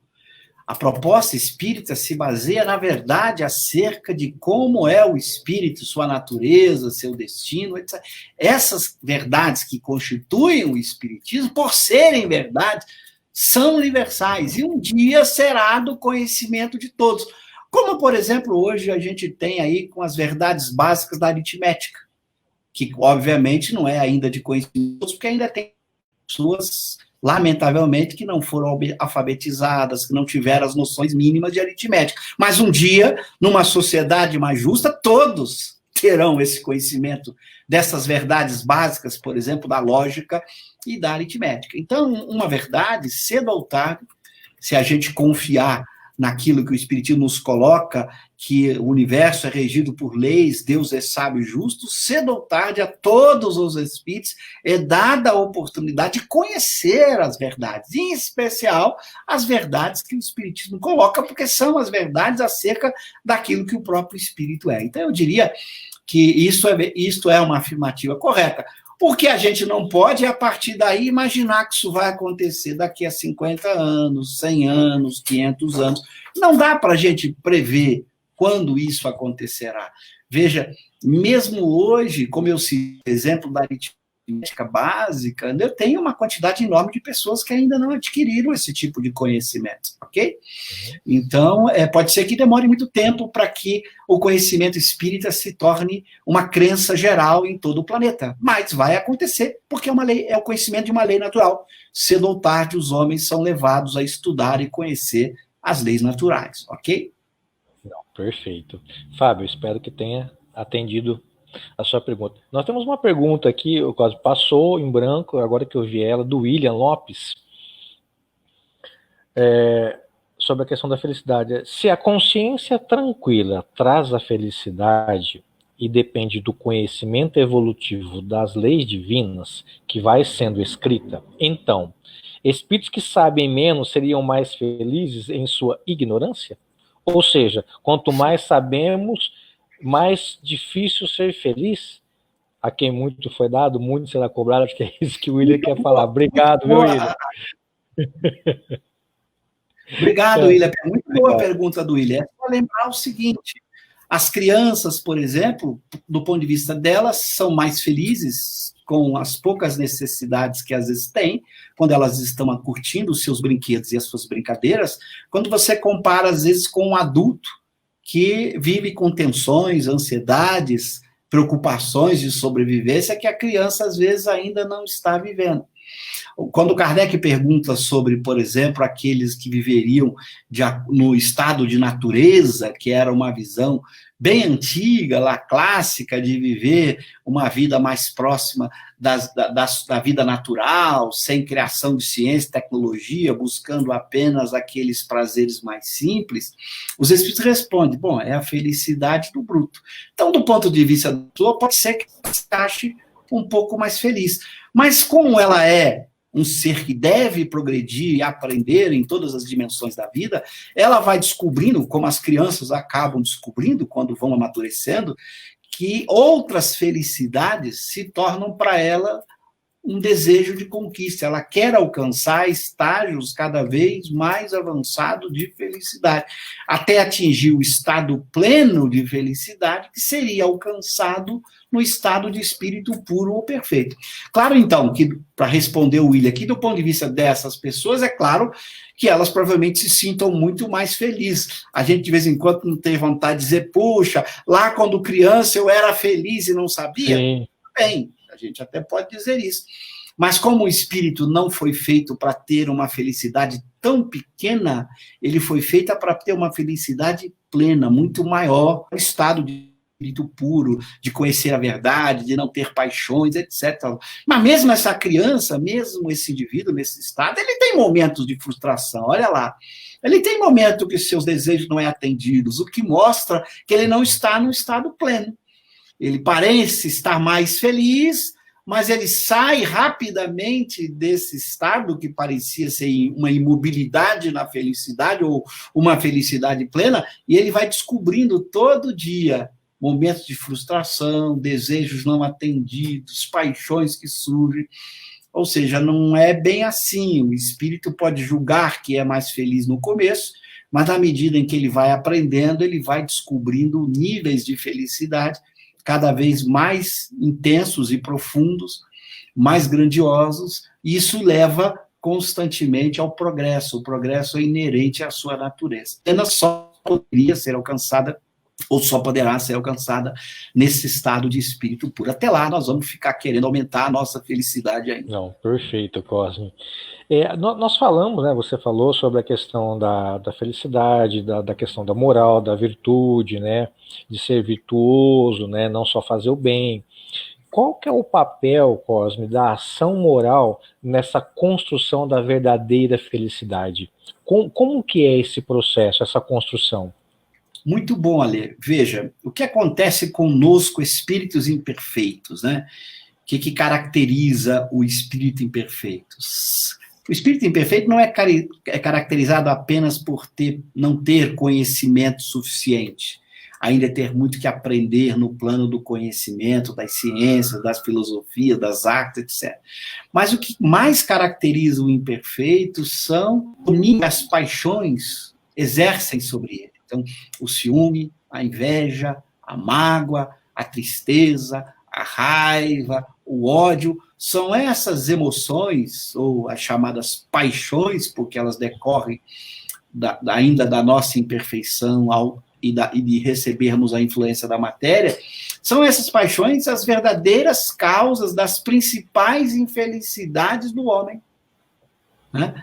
A proposta espírita se baseia, na verdade, acerca de como é o espírito, sua natureza, seu destino, etc. Essas verdades que constituem o espiritismo, por serem verdades, são universais e um dia será do conhecimento de todos. Como, por exemplo, hoje a gente tem aí com as verdades básicas da aritmética, que obviamente não é ainda de conhecimento de todos, porque ainda tem pessoas, lamentavelmente, que não foram alfabetizadas, que não tiveram as noções mínimas de aritmética. Mas um dia, numa sociedade mais justa, todos terão esse conhecimento dessas verdades básicas, por exemplo, da lógica e da aritmética. Então, uma verdade, cedo ou tarde, se a gente confiar naquilo que o Espiritismo nos coloca, que o universo é regido por leis, Deus é sábio e justo, cedo ou tarde a todos os espíritos é dada a oportunidade de conhecer as verdades, em especial as verdades que o Espiritismo coloca, porque são as verdades acerca daquilo que o próprio Espírito é. Então, eu diria que isto é uma afirmativa correta. O que a gente não pode é, a partir daí, imaginar que isso vai acontecer daqui a 50 anos, 100 anos, 500 anos. Não dá para a gente prever quando isso acontecerá. Veja, mesmo hoje, como eu citei o exemplo da aritmética básica, eu tenho uma quantidade enorme de pessoas que ainda não adquiriram esse tipo de conhecimento, ok? Então, pode ser que demore muito tempo para que o conhecimento espírita se torne uma crença geral em todo o planeta, mas vai acontecer, porque é o conhecimento de uma lei natural. Cedo ou tarde, os homens são levados a estudar e conhecer as leis naturais, ok? Não, perfeito. Fábio, espero que tenha atendido a sua pergunta. Nós temos uma pergunta aqui, o quase passou em branco, agora que eu vi ela, do William Lopes, sobre a questão da felicidade. Se a consciência tranquila traz a felicidade e depende do conhecimento evolutivo das leis divinas que vai sendo escrita, então, espíritos que sabem menos seriam mais felizes em sua ignorância? Ou seja, quanto mais sabemos, mais difícil ser feliz? A quem muito foi dado, muito será cobrado. Acho que é isso que o William quer falar. Obrigado, viu, William? Obrigado, William. Muito boa a pergunta do William. É só lembrar o seguinte: as crianças, por exemplo, do ponto de vista delas, são mais felizes com as poucas necessidades que às vezes têm, quando elas estão curtindo os seus brinquedos e as suas brincadeiras, quando você compara, às vezes, com um adulto que vive com tensões, ansiedades, preocupações de sobrevivência que a criança, às vezes, ainda não está vivendo. Quando Kardec pergunta sobre, por exemplo, aqueles que viveriam no estado de natureza, que era uma visão bem antiga, lá clássica, de viver uma vida mais próxima da vida natural, sem criação de ciência e tecnologia, buscando apenas aqueles prazeres mais simples, os espíritos respondem, bom, é a felicidade do bruto. Então, do ponto de vista da pessoa, pode ser que se ache um pouco mais feliz. Mas como ela é um ser que deve progredir e aprender em todas as dimensões da vida, ela vai descobrindo, como as crianças acabam descobrindo quando vão amadurecendo, que outras felicidades se tornam para ela um desejo de conquista, ela quer alcançar estágios cada vez mais avançados de felicidade, até atingir o estado pleno de felicidade, que seria alcançado no estado de espírito puro ou perfeito. Claro, então, que para responder o William aqui, do ponto de vista dessas pessoas, é claro que elas provavelmente se sintam muito mais felizes. A gente, de vez em quando, não tem vontade de dizer, puxa, lá quando criança eu era feliz e não sabia. Sim. Bem, a gente até pode dizer isso. Mas como o espírito não foi feito para ter uma felicidade tão pequena, ele foi feito para ter uma felicidade plena, muito maior, um estado de espírito puro, de conhecer a verdade, de não ter paixões, etc. Mas mesmo essa criança, mesmo esse indivíduo nesse estado, ele tem momentos de frustração, olha lá. Ele tem momentos que seus desejos não são atendidos, o que mostra que ele não está no estado pleno. Ele parece estar mais feliz, mas ele sai rapidamente desse estado que parecia ser uma imobilidade na felicidade, ou uma felicidade plena, e ele vai descobrindo todo dia momentos de frustração, desejos não atendidos, paixões que surgem. Ou seja, não é bem assim. O espírito pode julgar que é mais feliz no começo, mas na medida em que ele vai aprendendo, ele vai descobrindo níveis de felicidade cada vez mais intensos e profundos, mais grandiosos, e isso leva constantemente ao progresso. O progresso é inerente à sua natureza. Apenas só poderia ser alcançada, ou só poderá ser alcançada nesse estado de espírito puro. Até lá, nós vamos ficar querendo aumentar a nossa felicidade ainda. Não, perfeito, Cosme. Nós falamos, né, você falou sobre a questão da felicidade, da questão da moral, da virtude, né, de ser virtuoso, né, não só fazer o bem. Qual que é o papel, Cosme, da ação moral nessa construção da verdadeira felicidade? Como que é esse processo, essa construção? Muito bom, Ale. Veja, o que acontece conosco, espíritos imperfeitos, né? O que caracteriza o espírito imperfeito? O espírito imperfeito não é caracterizado apenas por não ter conhecimento suficiente, ainda ter muito que aprender no plano do conhecimento, das ciências, das filosofias, das artes, etc. Mas o que mais caracteriza o imperfeito são as paixões exercem sobre ele. Então, o ciúme, a inveja, a mágoa, a tristeza, a raiva, o ódio, são essas emoções, ou as chamadas paixões, porque elas decorrem ainda da nossa imperfeição e de recebermos a influência da matéria, são essas paixões as verdadeiras causas das principais infelicidades do homem. Né?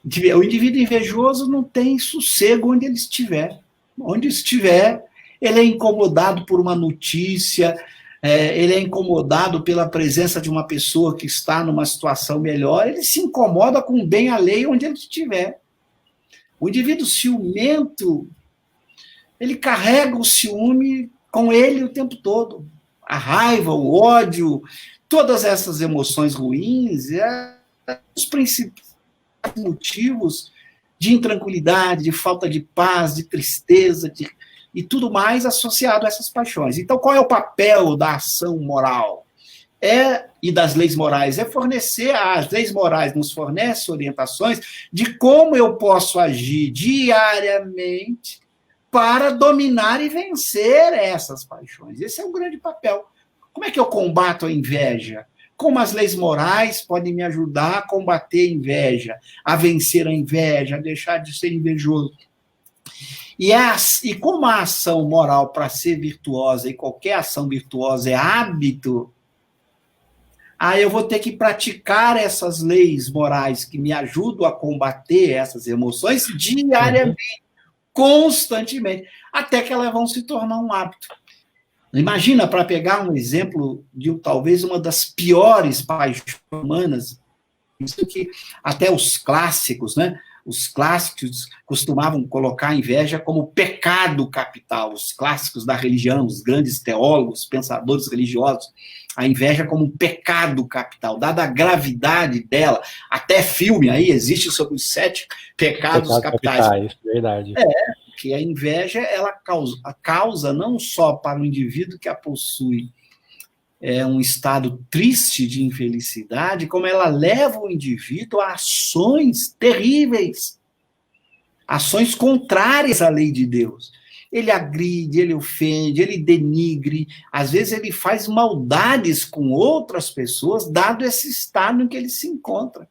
O indivíduo invejoso não tem sossego onde ele estiver. Onde estiver, ele é incomodado por uma notícia, ele é incomodado pela presença de uma pessoa que está numa situação melhor, ele se incomoda com o bem alheio onde ele estiver. O indivíduo ciumento, ele carrega o ciúme com ele o tempo todo. A raiva, o ódio, todas essas emoções ruins, os principais motivos de intranquilidade, de falta de paz, de tristeza, e tudo mais associado a essas paixões. Então, qual é o papel da ação moral? E das leis morais? As leis morais nos fornecem orientações de como eu posso agir diariamente para dominar e vencer essas paixões. Esse é um grande papel. Como é que eu combato a inveja? Como as leis morais podem me ajudar a combater a inveja, a vencer a inveja, a deixar de ser invejoso. E como a ação moral, para ser virtuosa, e qualquer ação virtuosa é hábito, aí eu vou ter que praticar essas leis morais que me ajudam a combater essas emoções diariamente, constantemente, até que elas vão se tornar um hábito. Imagina, para pegar um exemplo de talvez uma das piores paixões humanas, isso que até os clássicos, né? Os clássicos costumavam colocar a inveja como pecado capital. Os clássicos da religião, os grandes teólogos, pensadores religiosos, a inveja como um pecado capital, dada a gravidade dela. Até filme aí existe sobre os 7 pecados capitais. Verdade. Que a inveja ela causa não só para o indivíduo que a possui um estado triste de infelicidade, como ela leva o indivíduo a ações terríveis, ações contrárias à lei de Deus. Ele agride, ele ofende, ele denigre, às vezes ele faz maldades com outras pessoas, dado esse estado em que ele se encontra.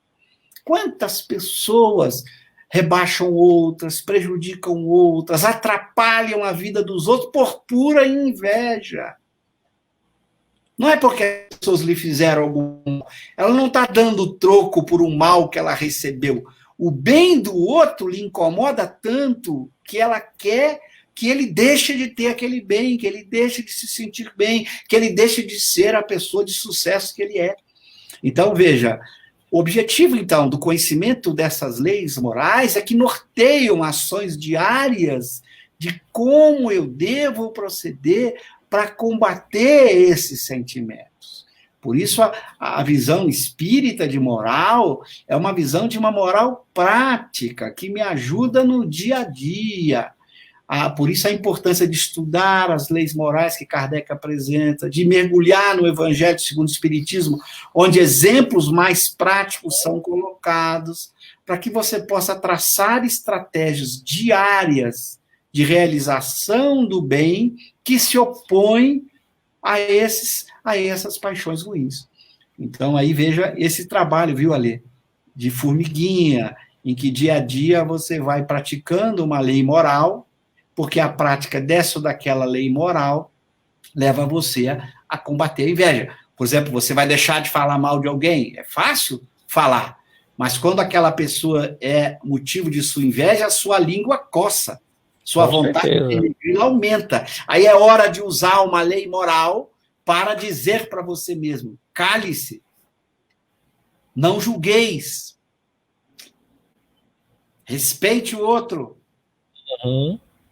Quantas pessoas rebaixam outras, prejudicam outras, atrapalham a vida dos outros por pura inveja. Não é porque as pessoas lhe fizeram algum mal, ela não está dando troco por um mal que ela recebeu. O bem do outro lhe incomoda tanto que ela quer que ele deixe de ter aquele bem, que ele deixe de se sentir bem, que ele deixe de ser a pessoa de sucesso que ele é. Então, veja, o objetivo, então, do conhecimento dessas leis morais é que norteiam ações diárias de como eu devo proceder para combater esses sentimentos. Por isso, a visão espírita de moral é uma visão de uma moral prática, que me ajuda no dia a dia. Por isso a importância de estudar as leis morais que Kardec apresenta, de mergulhar no Evangelho segundo o Espiritismo, onde exemplos mais práticos são colocados, para que você possa traçar estratégias diárias de realização do bem que se opõem a essas paixões ruins. Então, aí veja esse trabalho, viu, Alê? De formiguinha, em que dia a dia você vai praticando uma lei moral, porque a prática dessa ou daquela lei moral leva você a combater a inveja. Por exemplo, você vai deixar de falar mal de alguém? É fácil falar, mas quando aquela pessoa é motivo de sua inveja, a sua língua coça, sua vontade de aumenta. Aí é hora de usar uma lei moral para dizer para você mesmo: cale-se, não julgueis, respeite o outro.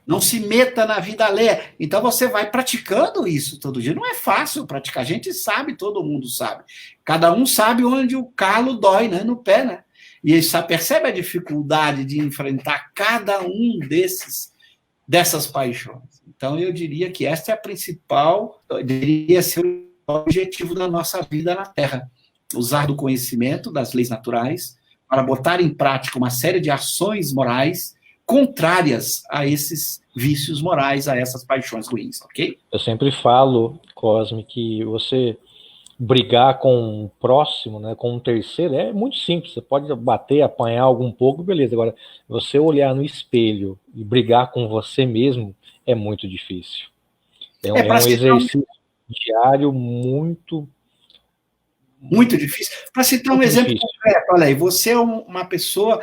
Não se meta na vida alheia. Então você vai praticando isso todo dia. Não é fácil praticar. A gente sabe, todo mundo sabe. Cada um sabe onde o calo dói, né? No pé, né? E aí percebe a dificuldade de enfrentar cada um dessas paixões. Então eu diria que esta é a principal, deveria ser o objetivo da nossa vida na Terra. Usar do conhecimento das leis naturais para botar em prática uma série de ações morais contrárias a esses vícios morais, a essas paixões ruins, ok? Eu sempre falo, Cosme, que você brigar com o próximo, né, com um terceiro, é muito simples. Você pode bater, apanhar algum pouco, beleza. Agora, você olhar no espelho e brigar com você mesmo é muito difícil. É um exercício diário muito difícil. Para citar um exemplo concreto, olha aí, você é uma pessoa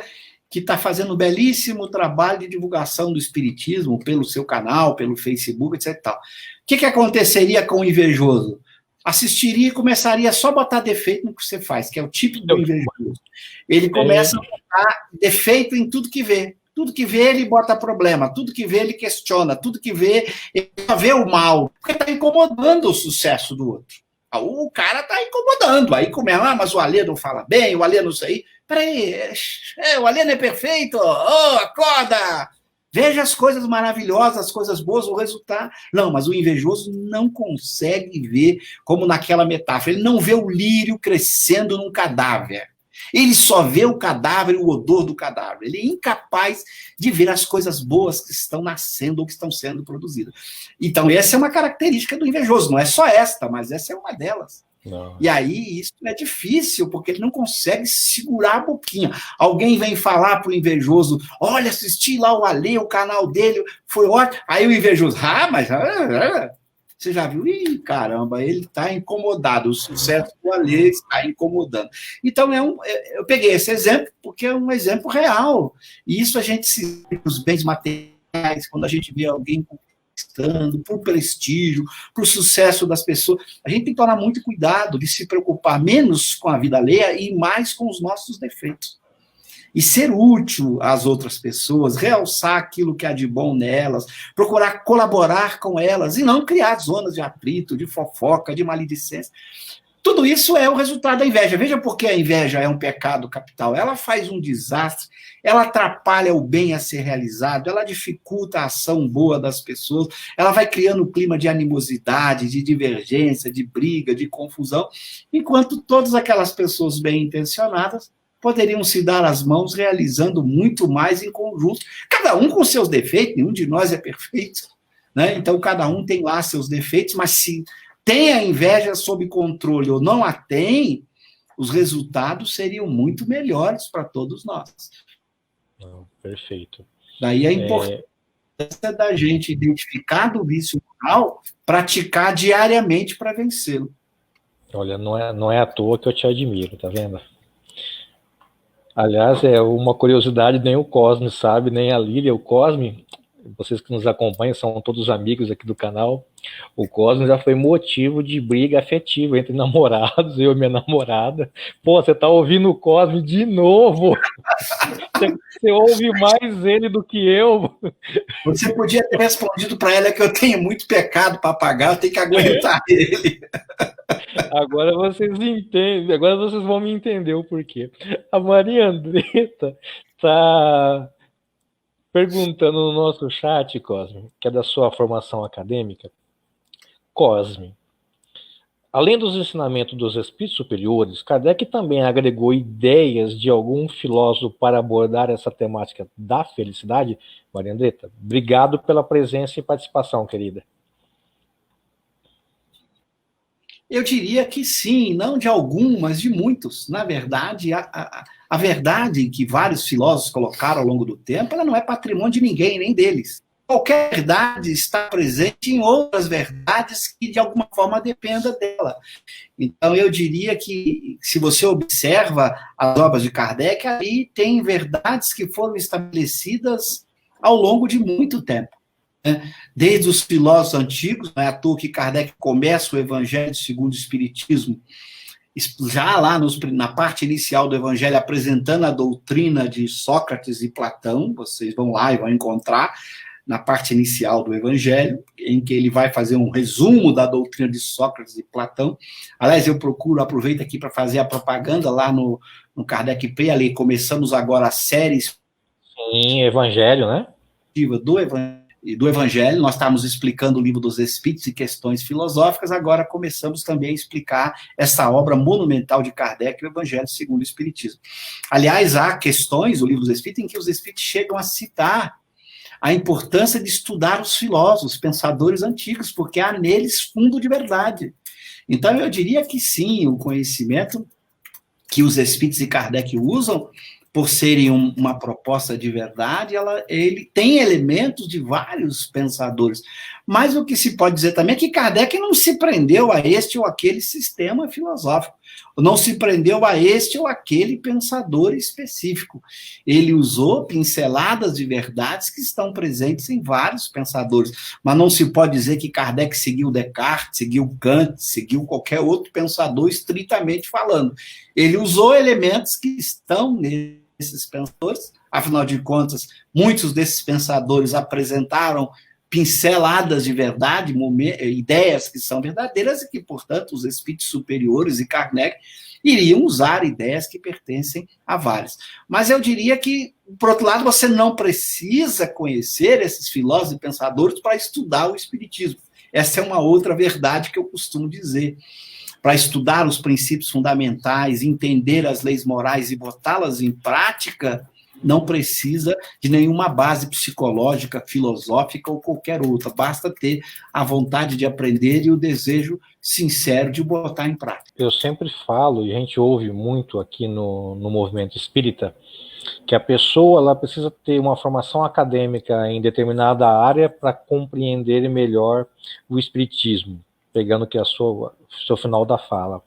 que está fazendo um belíssimo trabalho de divulgação do espiritismo pelo seu canal, pelo Facebook, etc. O que aconteceria com o invejoso? Assistiria e começaria só a botar defeito no que você faz, que é o típico do invejoso. Ele começa a botar defeito em tudo que vê. Tudo que vê, ele bota problema. Tudo que vê, ele questiona. Tudo que vê, ele só vê o mal. Porque está incomodando o sucesso do outro. O cara está incomodando. Aí começa, mas o Alê não fala bem, o Alê não sei. Peraí, o Alê não é perfeito? Acorda! Veja as coisas maravilhosas, as coisas boas, o resultado. Não, mas o invejoso não consegue ver, como naquela metáfora, ele não vê o lírio crescendo num cadáver. Ele só vê o cadáver e o odor do cadáver. Ele é incapaz de ver as coisas boas que estão nascendo ou que estão sendo produzidas. Então, essa é uma característica do invejoso. Não é só esta, mas essa é uma delas. Não. E aí, isso é difícil, porque ele não consegue segurar a boquinha. Alguém vem falar pro invejoso: olha, assisti lá o Alê, o canal dele, foi ótimo. Aí o invejoso: mas... Você já viu? Ih, caramba, ele está incomodado, o sucesso do Alê está incomodando. Então, eu peguei esse exemplo porque é um exemplo real. E isso a gente se vê nos bens materiais, quando a gente vê alguém conquistando, por prestígio, por sucesso das pessoas. A gente tem que tomar muito cuidado de se preocupar menos com a vida alheia e mais com os nossos defeitos. E ser útil às outras pessoas, realçar aquilo que há de bom nelas, procurar colaborar com elas e não criar zonas de atrito, de fofoca, de maledicência. Tudo isso é o resultado da inveja. Veja por que a inveja é um pecado capital. Ela faz um desastre, ela atrapalha o bem a ser realizado, ela dificulta a ação boa das pessoas, ela vai criando um clima de animosidade, de divergência, de briga, de confusão, enquanto todas aquelas pessoas bem intencionadas poderiam se dar as mãos realizando muito mais em conjunto, cada um com seus defeitos, nenhum de nós é perfeito, né? Então cada um tem lá seus defeitos, mas se tem a inveja sob controle ou não a tem, os resultados seriam muito melhores para todos nós. Perfeito. Daí a importância da gente identificar do vício moral, praticar diariamente para vencê-lo. Olha, não é à toa que eu te admiro, tá vendo? Aliás, é uma curiosidade, nem o Cosme sabe, nem a Lília. O Cosme, vocês que nos acompanham, são todos amigos aqui do canal. O Cosme já foi motivo de briga afetiva entre namorados, eu e minha namorada. Pô, você tá ouvindo o Cosme de novo? Você ouve mais ele do que eu. Você podia ter respondido para ela que eu tenho muito pecado para pagar, eu tenho que aguentar ele. Agora vocês entendem, agora vocês vão me entender o porquê. A Maria Andretta tá perguntando no nosso chat, Cosme, que é da sua formação acadêmica. Cosme, além dos ensinamentos dos espíritos superiores, Kardec também agregou ideias de algum filósofo para abordar essa temática da felicidade? Maria Andretta, obrigado pela presença e participação, querida. Eu diria que sim, não de algum, mas de muitos. Na verdade, a verdade que vários filósofos colocaram ao longo do tempo, ela não é patrimônio de ninguém, nem deles. Qualquer verdade está presente em outras verdades que, de alguma forma, dependa dela. Então, eu diria que, se você observa as obras de Kardec, aí tem verdades que foram estabelecidas ao longo de muito tempo. Desde os filósofos antigos, não é à toa que Kardec começa o Evangelho segundo o Espiritismo, já lá na parte inicial do Evangelho, apresentando a doutrina de Sócrates e Platão, vocês vão lá e vão encontrar na parte inicial do Evangelho, em que ele vai fazer um resumo da doutrina de Sócrates e Platão. Aliás, eu aproveito aqui para fazer a propaganda lá no Kardec Play, ali começamos agora a série Evangelho, né? Do Evangelho, nós estávamos explicando o Livro dos Espíritos e questões filosóficas, agora começamos também a explicar essa obra monumental de Kardec, o Evangelho segundo o Espiritismo. Aliás, há questões, o Livro dos Espíritos, em que os Espíritos chegam a citar a importância de estudar os filósofos, pensadores antigos, porque há neles fundo de verdade. Então, eu diria que sim, o conhecimento que os Espíritos e Kardec usam, por serem uma proposta de verdade, ele tem elementos de vários pensadores. Mas o que se pode dizer também é que Kardec não se prendeu a este ou aquele sistema filosófico, não se prendeu a este ou aquele pensador específico. Ele usou pinceladas de verdades que estão presentes em vários pensadores, mas não se pode dizer que Kardec seguiu Descartes, seguiu Kant, seguiu qualquer outro pensador estritamente falando. Ele usou elementos que estão nesses pensadores, afinal de contas, muitos desses pensadores apresentaram pinceladas de verdade, ideias que são verdadeiras e que, portanto, os espíritos superiores e Kardec iriam usar ideias que pertencem a vários. Mas eu diria que, por outro lado, você não precisa conhecer esses filósofos e pensadores para estudar o espiritismo. Essa é uma outra verdade que eu costumo dizer. Para estudar os princípios fundamentais, entender as leis morais e botá-las em prática, não precisa de nenhuma base psicológica, filosófica ou qualquer outra. Basta ter a vontade de aprender e o desejo sincero de botar em prática. Eu sempre falo, e a gente ouve muito aqui no movimento espírita, que a pessoa ela precisa ter uma formação acadêmica em determinada área para compreender melhor o espiritismo, pegando que é o seu final da fala.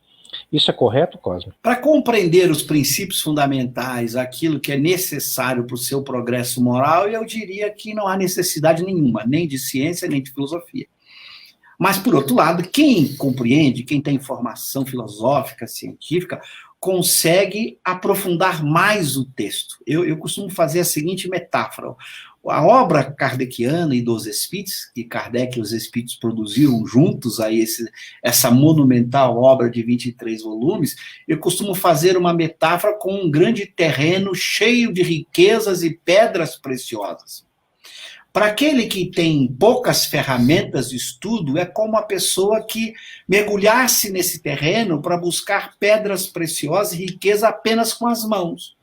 Isso é correto, Cosme? Para compreender os princípios fundamentais, aquilo que é necessário para o seu progresso moral, eu diria que não há necessidade nenhuma, nem de ciência, nem de filosofia. Mas, por outro lado, quem compreende, quem tem formação filosófica, científica, consegue aprofundar mais o texto. Eu costumo fazer a seguinte metáfora. A obra kardeciana e dos Espíritos, que Kardec e os Espíritos produziram juntos, aí essa monumental obra de 23 volumes, eu costumo fazer uma metáfora com um grande terreno cheio de riquezas e pedras preciosas. Para aquele que tem poucas ferramentas de estudo, é como a pessoa que mergulhasse nesse terreno para buscar pedras preciosas e riqueza apenas com as mãos.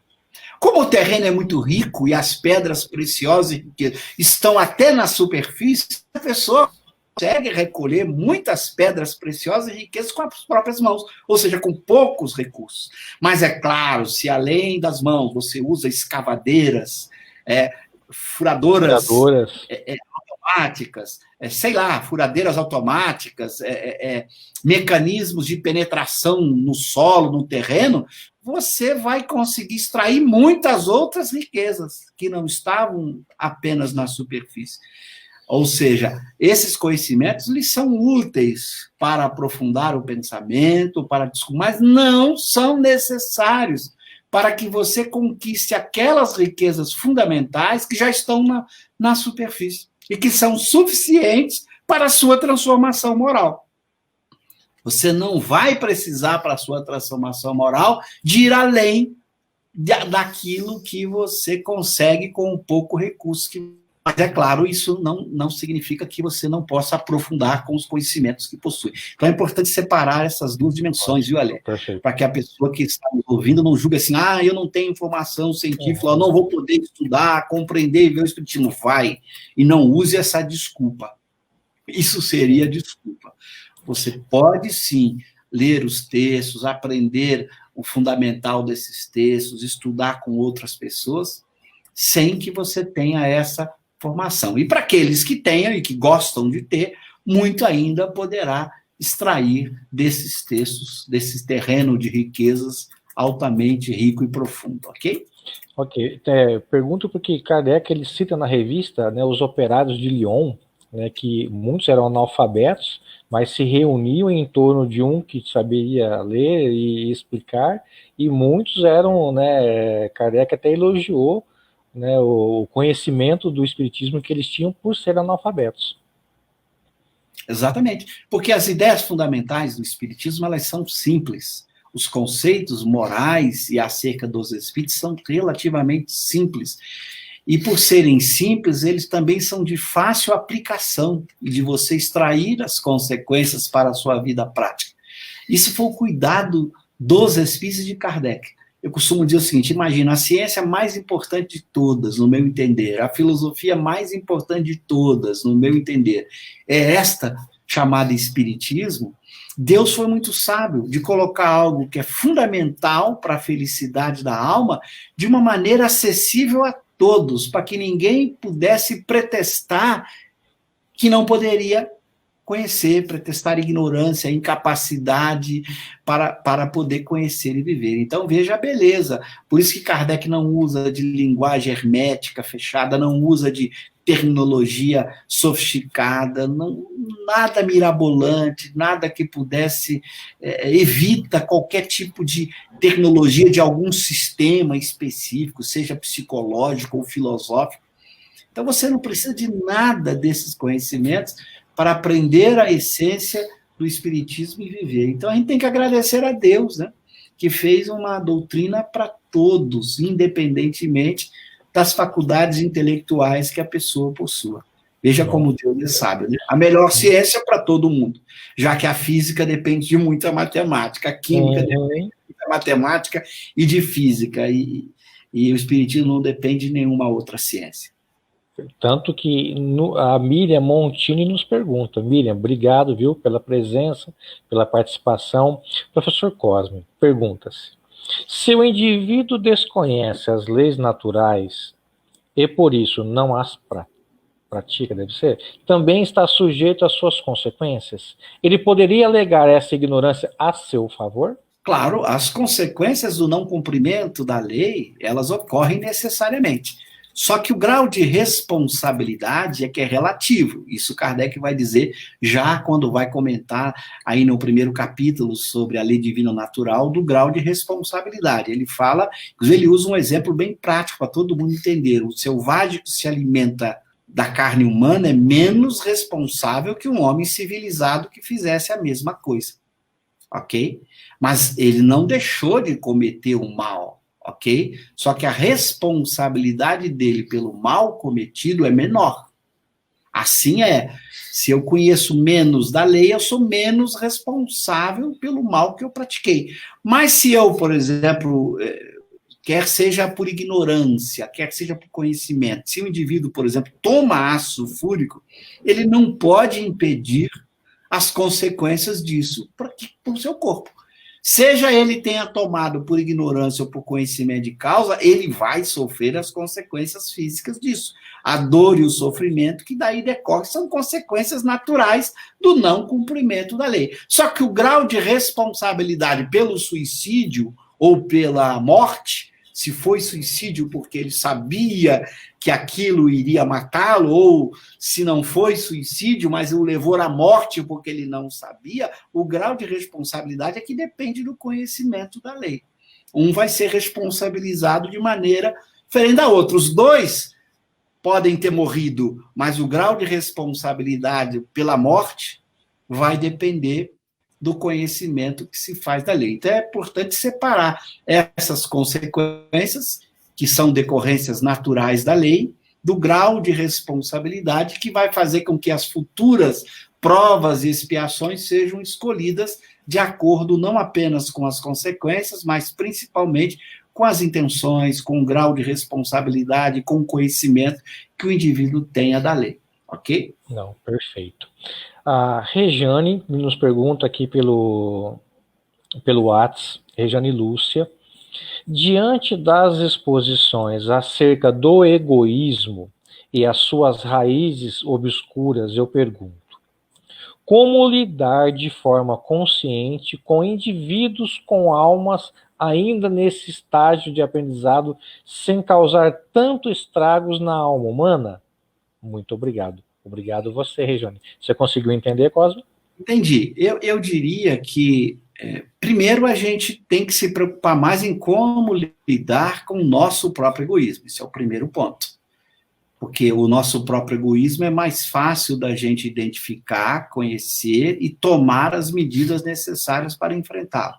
Como o terreno é muito rico e as pedras preciosas e riquezas estão até na superfície, a pessoa consegue recolher muitas pedras preciosas e riquezas com as próprias mãos, ou seja, com poucos recursos. Mas é claro, se além das mãos você usa escavadeiras, furadoras automáticas, sei lá, furadeiras automáticas, mecanismos de penetração no solo, no terreno, você vai conseguir extrair muitas outras riquezas que não estavam apenas na superfície. Ou seja, esses conhecimentos lhes são úteis para aprofundar o pensamento, mas não são necessários para que você conquiste aquelas riquezas fundamentais que já estão na superfície e que são suficientes para a sua transformação moral. Você não vai precisar, para a sua transformação moral, de ir além daquilo que você consegue com um pouco recurso. Mas, é claro, isso não significa que você não possa aprofundar com os conhecimentos que possui. Então, é importante separar essas duas dimensões, viu, Ale? Para que a pessoa que está me ouvindo não julgue assim, eu não tenho informação científica, eu não vou poder estudar, compreender e ver o espiritismo. Vai, e não use essa desculpa. Isso seria desculpa. Você pode, sim, ler os textos, aprender o fundamental desses textos, estudar com outras pessoas, sem que você tenha essa formação. E para aqueles que tenham e que gostam de ter, muito ainda poderá extrair desses textos, desse terreno de riquezas altamente rico e profundo, ok? Ok. Pergunto porque Kardec ele cita na revista, né, os operários de Lyon, né, que muitos eram analfabetos, mas se reuniam em torno de um que saberia ler e explicar, e muitos eram, né, Kardec até elogiou, né, o conhecimento do espiritismo que eles tinham por serem analfabetos. Exatamente, porque as ideias fundamentais do espiritismo, elas são simples. Os conceitos morais e acerca dos espíritos são relativamente simples. E por serem simples, eles também são de fácil aplicação e de você extrair as consequências para a sua vida prática. Isso foi o cuidado dos espíritos de Kardec. Eu costumo dizer o seguinte, imagina, a ciência mais importante de todas, no meu entender, a filosofia mais importante de todas, no meu entender, é esta chamada espiritismo. Deus foi muito sábio de colocar algo que é fundamental para a felicidade da alma de uma maneira acessível a todos, para que ninguém pudesse pretextar que não poderia conhecer, pretextar ignorância, incapacidade para poder conhecer e viver. Então, veja a beleza. Por isso que Kardec não usa de linguagem hermética, fechada, não usa de terminologia sofisticada, nada mirabolante, nada que pudesse, evita qualquer tipo de tecnologia de algum sistema específico, seja psicológico ou filosófico. Então, você não precisa de nada desses conhecimentos para aprender a essência do espiritismo e viver. Então, a gente tem que agradecer a Deus, né, que fez uma doutrina para todos, independentemente das faculdades intelectuais que a pessoa possua. Veja como Deus é sábio, né? A melhor ciência para todo mundo, já que a física depende de muita matemática, a química depende de muita matemática e de física, e o espiritismo não depende de nenhuma outra ciência. Tanto que a Miriam Montini nos pergunta, Miriam, obrigado, viu, pela presença, pela participação. Professor Cosme, pergunta-se, se o indivíduo desconhece as leis naturais e por isso não as pratica, deve ser, também está sujeito às suas consequências? Ele poderia alegar essa ignorância a seu favor? Claro, as consequências do não cumprimento da lei, elas ocorrem necessariamente. Só que o grau de responsabilidade é que é relativo. Isso Kardec vai dizer já quando vai comentar aí no primeiro capítulo sobre a lei divina natural do grau de responsabilidade. Ele fala, ele usa um exemplo bem prático para todo mundo entender. O selvagem que se alimenta da carne humana é menos responsável que um homem civilizado que fizesse a mesma coisa. Ok? Mas ele não deixou de cometer o mal. Ok? Só que a responsabilidade dele pelo mal cometido é menor. Assim é, se eu conheço menos da lei, eu sou menos responsável pelo mal que eu pratiquei. Mas se eu, por exemplo, quer seja por ignorância, quer seja por conhecimento, se o indivíduo, por exemplo, toma ácido sulfúrico, ele não pode impedir as consequências disso para o seu corpo. Seja ele tenha tomado por ignorância ou por conhecimento de causa, ele vai sofrer as consequências físicas disso. A dor e o sofrimento que daí decorrem são consequências naturais do não cumprimento da lei. Só que o grau de responsabilidade pelo suicídio ou pela morte, se foi suicídio porque ele sabia que aquilo iria matá-lo, ou se não foi suicídio, mas o levou à morte porque ele não sabia, o grau de responsabilidade é que depende do conhecimento da lei. Um vai ser responsabilizado de maneira diferente da outra. Os dois podem ter morrido, mas o grau de responsabilidade pela morte vai depender do conhecimento que se faz da lei. Então, é importante separar essas consequências, que são decorrências naturais da lei, do grau de responsabilidade que vai fazer com que as futuras provas e expiações sejam escolhidas de acordo não apenas com as consequências, mas principalmente com as intenções, com o grau de responsabilidade, com o conhecimento que o indivíduo tenha da lei. Ok? Não, perfeito. A Rejane nos pergunta aqui pelo WhatsApp, Rejane Lúcia, diante das exposições acerca do egoísmo e as suas raízes obscuras, eu pergunto, como lidar de forma consciente com indivíduos com almas ainda nesse estágio de aprendizado sem causar tanto estragos na alma humana? Muito obrigado. Obrigado você, Rejane. Você conseguiu entender, Cosmo? Entendi. Eu diria que, primeiro, a gente tem que se preocupar mais em como lidar com o nosso próprio egoísmo. Esse é o primeiro ponto. Porque o nosso próprio egoísmo é mais fácil da gente identificar, conhecer e tomar as medidas necessárias para enfrentá-lo.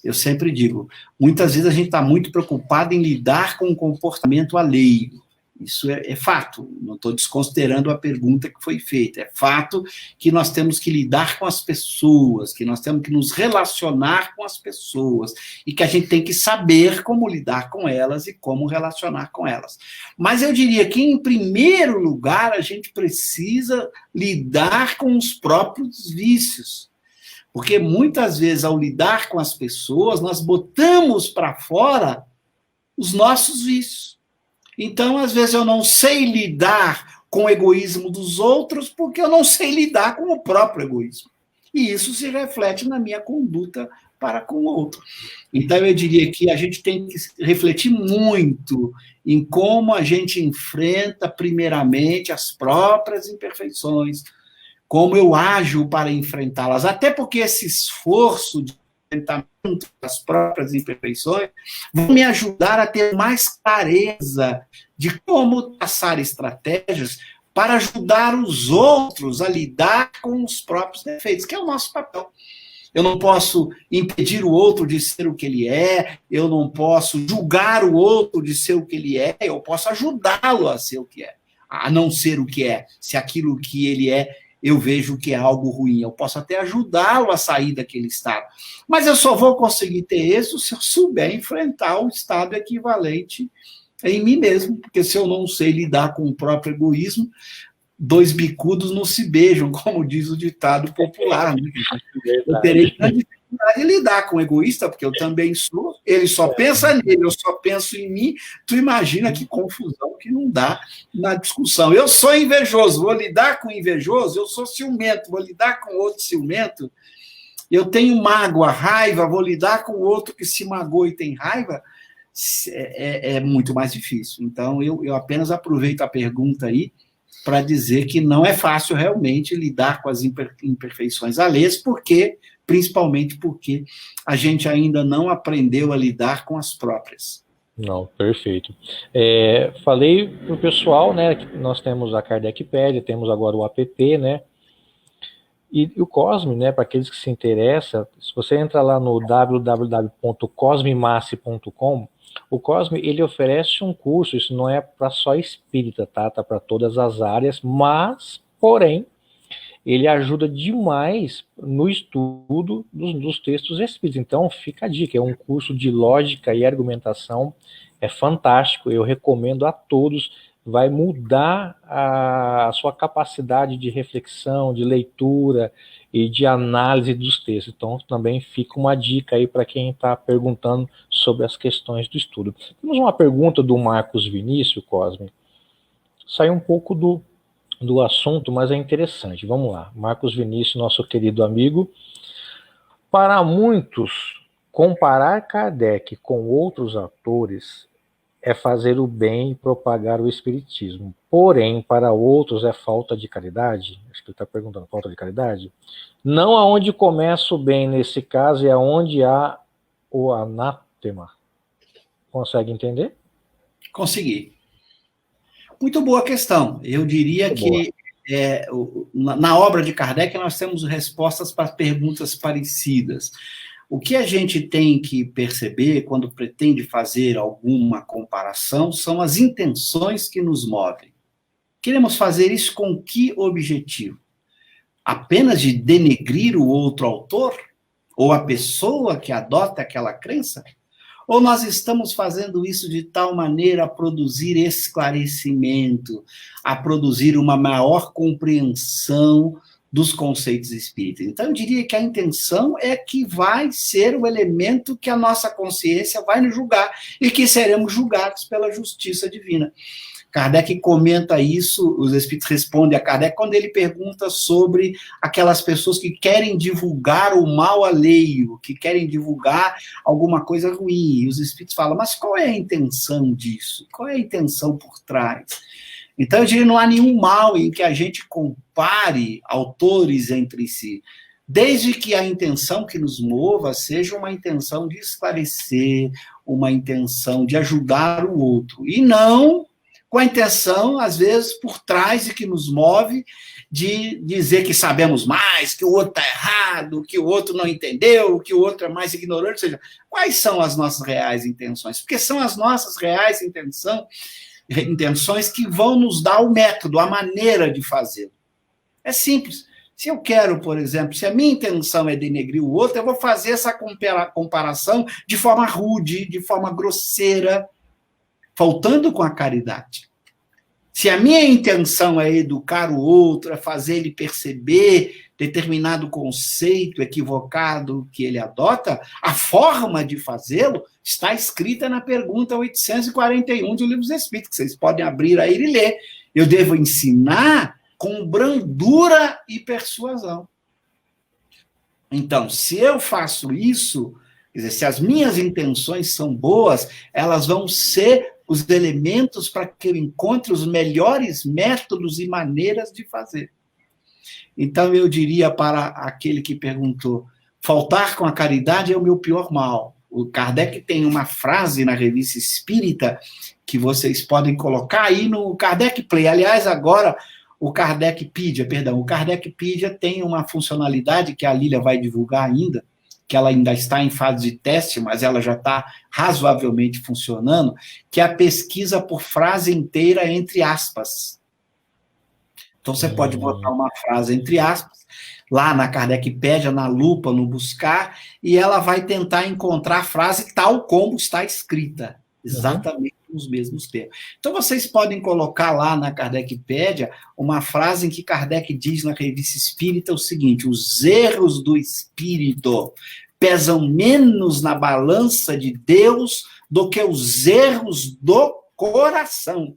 Eu sempre digo, muitas vezes a gente está muito preocupado em lidar com o comportamento alheio. Isso é fato, não estou desconsiderando a pergunta que foi feita. É fato que nós temos que lidar com as pessoas, que nós temos que nos relacionar com as pessoas, e que a gente tem que saber como lidar com elas e como relacionar com elas. Mas eu diria que, em primeiro lugar, a gente precisa lidar com os próprios vícios. Porque muitas vezes, ao lidar com as pessoas, nós botamos para fora os nossos vícios. Então, às vezes, eu não sei lidar com o egoísmo dos outros porque eu não sei lidar com o próprio egoísmo. E isso se reflete na minha conduta para com o outro. Então, eu diria que a gente tem que refletir muito em como a gente enfrenta, primeiramente, as próprias imperfeições, como eu ajo para enfrentá-las. Até porque esse esforço de enfrentamento das próprias imperfeições vão me ajudar a ter mais clareza de como traçar estratégias para ajudar os outros a lidar com os próprios defeitos, que é o nosso papel. Eu não posso impedir o outro de ser o que ele é, eu não posso julgar o outro de ser o que ele é, eu posso ajudá-lo a ser o que é, a não ser o que é, se aquilo que ele é eu vejo que é algo ruim. Eu posso até ajudá-lo a sair daquele estado. Mas eu só vou conseguir ter isso se eu souber enfrentar o estado equivalente em mim mesmo. Porque se eu não sei lidar com o próprio egoísmo, dois bicudos não se beijam, como diz o ditado popular. Né? Eu terei grande dificuldade de lidar com o egoísta, porque eu também sou. Ele só pensa nele, eu só penso em mim. Tu imagina que confusão que não dá na discussão. Eu sou invejoso, vou lidar com o invejoso, eu sou ciumento, vou lidar com outro ciumento. Eu tenho mágoa, raiva, vou lidar com o outro que se magoa e tem raiva. é muito mais difícil. Então, eu apenas aproveito a pergunta aí para dizer que não é fácil realmente lidar com as imperfeições alheias, principalmente porque a gente ainda não aprendeu a lidar com as próprias. Não, perfeito. Falei para o pessoal, né, que nós temos a Kardecpédia, temos agora o app, né, e o Cosme, né, para aqueles que se interessam, se você entra lá no www.cosmimasse.com, o Cosme, ele oferece um curso, isso não é para só espírita, tá para todas as áreas, mas, porém, ele ajuda demais no estudo dos textos espíritas. Então, fica a dica, é um curso de lógica e argumentação, é fantástico, eu recomendo a todos, vai mudar a sua capacidade de reflexão, de leitura e de análise dos textos. Então, também fica uma dica aí para quem está perguntando sobre as questões do estudo. Temos uma pergunta do Marcos Vinícius, Cosme, saiu um pouco do assunto, mas é interessante. Vamos lá. Marcos Vinícius, nosso querido amigo. Para muitos, comparar Kardec com outros autores é fazer o bem e propagar o espiritismo. Porém, para outros é falta de caridade? Acho que ele está perguntando, falta de caridade? Não aonde começa o bem nesse caso é aonde há o anátema. Consegue entender? Consegui. Muito boa questão. Eu diria que na obra de Kardec nós temos respostas para perguntas parecidas. O que a gente tem que perceber quando pretende fazer alguma comparação são as intenções que nos movem. Queremos fazer isso com que objetivo? Apenas de denegrir o outro autor? Ou a pessoa que adota aquela crença? Ou nós estamos fazendo isso de tal maneira a produzir esclarecimento, a produzir uma maior compreensão dos conceitos espíritas? Então, eu diria que a intenção é que vai ser o elemento que a nossa consciência vai nos julgar e que seremos julgados pela justiça divina. Kardec comenta isso, os espíritos respondem a Kardec quando ele pergunta sobre aquelas pessoas que querem divulgar o mal alheio, que querem divulgar alguma coisa ruim. E os espíritos falam, mas qual é a intenção disso? Qual é a intenção por trás? Então, eu diria, não há nenhum mal em que a gente compare autores entre si, desde que a intenção que nos mova seja uma intenção de esclarecer, uma intenção de ajudar o outro, e não com a intenção, às vezes, por trás e que nos move, de dizer que sabemos mais, que o outro está errado, que o outro não entendeu, que o outro é mais ignorante. Ou seja, quais são as nossas reais intenções? Porque são as nossas reais intenções que vão nos dar o método, a maneira de fazer. É simples. Se eu quero, por exemplo, se a minha intenção é denegrir o outro, eu vou fazer essa comparação de forma rude, de forma grosseira, faltando com a caridade. Se a minha intenção é educar o outro, é fazer ele perceber determinado conceito equivocado que ele adota, a forma de fazê-lo está escrita na pergunta 841 do Livro dos Espíritos, que vocês podem abrir aí e ler. Eu devo ensinar com brandura e persuasão. Então, se eu faço isso, quer dizer, se as minhas intenções são boas, elas vão ser os elementos para que eu encontre os melhores métodos e maneiras de fazer. Então, eu diria para aquele que perguntou, faltar com a caridade é o meu pior mal. O Kardec tem uma frase na Revista Espírita que vocês podem colocar aí no Kardec Play. Aliás, agora, o Kardecpedia tem uma funcionalidade que a Lília vai divulgar ainda, que ela ainda está em fase de teste, mas ela já está razoavelmente funcionando, que é a pesquisa por frase inteira entre aspas. Então, você pode botar uma frase entre aspas, lá na Kardecpédia, na lupa, no buscar, e ela vai tentar encontrar a frase tal como está escrita, exatamente nos mesmos termos. Então, vocês podem colocar lá na Kardecpédia uma frase em que Kardec diz na Revista Espírita o seguinte: os erros do espírito pesam menos na balança de Deus do que os erros do coração.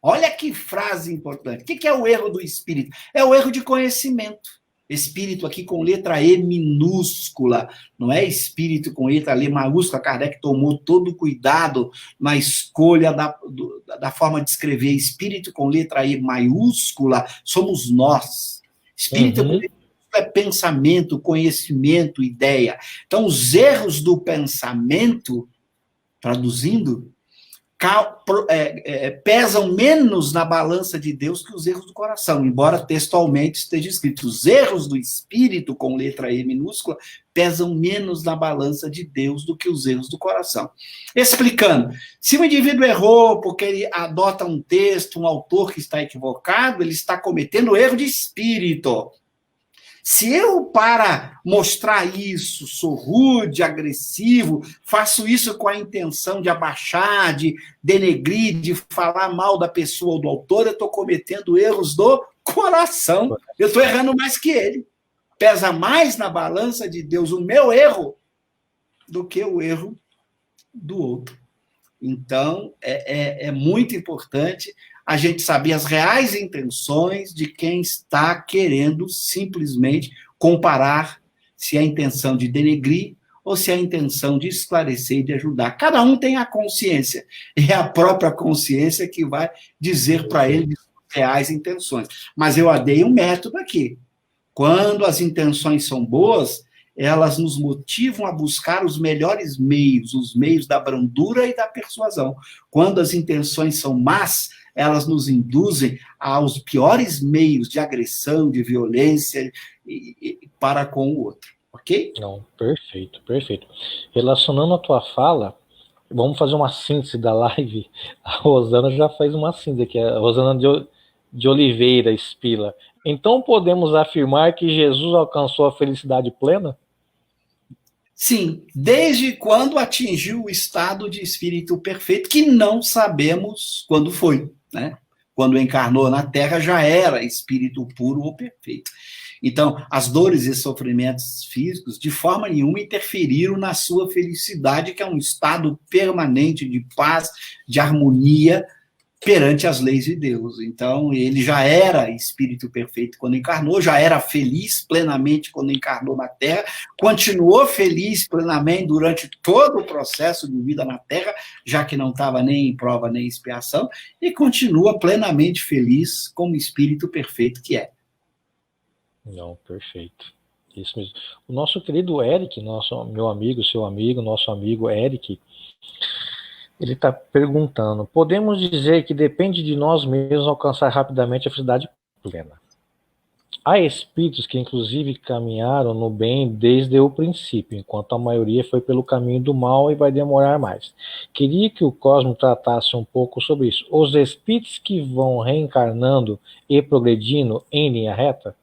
Olha que frase importante. O que é o erro do espírito? É o erro de conhecimento. Espírito aqui com letra E minúscula, não é espírito com letra E maiúscula. Kardec tomou todo o cuidado na escolha da forma de escrever. Espírito com letra E maiúscula somos nós. Espírito com letra E é pensamento, conhecimento, ideia. Então, os erros do pensamento, traduzindo, pesam menos na balança de Deus que os erros do coração, embora textualmente esteja escrito: os erros do espírito, com letra E minúscula, pesam menos na balança de Deus do que os erros do coração. Explicando, se o indivíduo errou porque ele adota um texto, um autor que está equivocado, ele está cometendo erro de espírito. Se eu, para mostrar isso, sou rude, agressivo, faço isso com a intenção de abaixar, de denegrir, de falar mal da pessoa ou do autor, eu estou cometendo erros do coração. Eu estou errando mais que ele. Pesa mais na balança de Deus o meu erro do que o erro do outro. Então, é muito importante a gente saber as reais intenções de quem está querendo simplesmente comparar, se é a intenção de denegrir ou se é a intenção de esclarecer e de ajudar. Cada um tem a consciência, é a própria consciência que vai dizer para ele as reais intenções. Mas eu dei um método aqui. Quando as intenções são boas, elas nos motivam a buscar os melhores meios, os meios da brandura e da persuasão. Quando as intenções são más, elas nos induzem aos piores meios de agressão, de violência para com o outro, ok? Não, perfeito, perfeito. Relacionando a tua fala, vamos fazer uma síntese da live. A Rosana já fez uma síntese aqui, a Rosana de Oliveira Espila. Então podemos afirmar que Jesus alcançou a felicidade plena? Sim, desde quando atingiu o estado de espírito perfeito, que não sabemos quando foi, né? Quando encarnou na Terra, já era espírito puro ou perfeito. Então, as dores e sofrimentos físicos, de forma nenhuma, interferiram na sua felicidade, que é um estado permanente de paz, de harmonia, perante as leis de Deus. Então, ele já era espírito perfeito quando encarnou, já era feliz plenamente quando encarnou na Terra, continuou feliz plenamente durante todo o processo de vida na Terra, já que não estava nem em prova nem em expiação, e continua plenamente feliz como espírito perfeito que é. Não, perfeito. Isso mesmo. O nosso querido Eric, meu amigo, seu amigo, nosso amigo Eric, ele está perguntando: podemos dizer que depende de nós mesmos alcançar rapidamente a felicidade plena? Há espíritos que inclusive caminharam no bem desde o princípio, enquanto a maioria foi pelo caminho do mal e vai demorar mais. Queria que o Cosmo tratasse um pouco sobre isso. Os espíritos que vão reencarnando e progredindo em linha reta?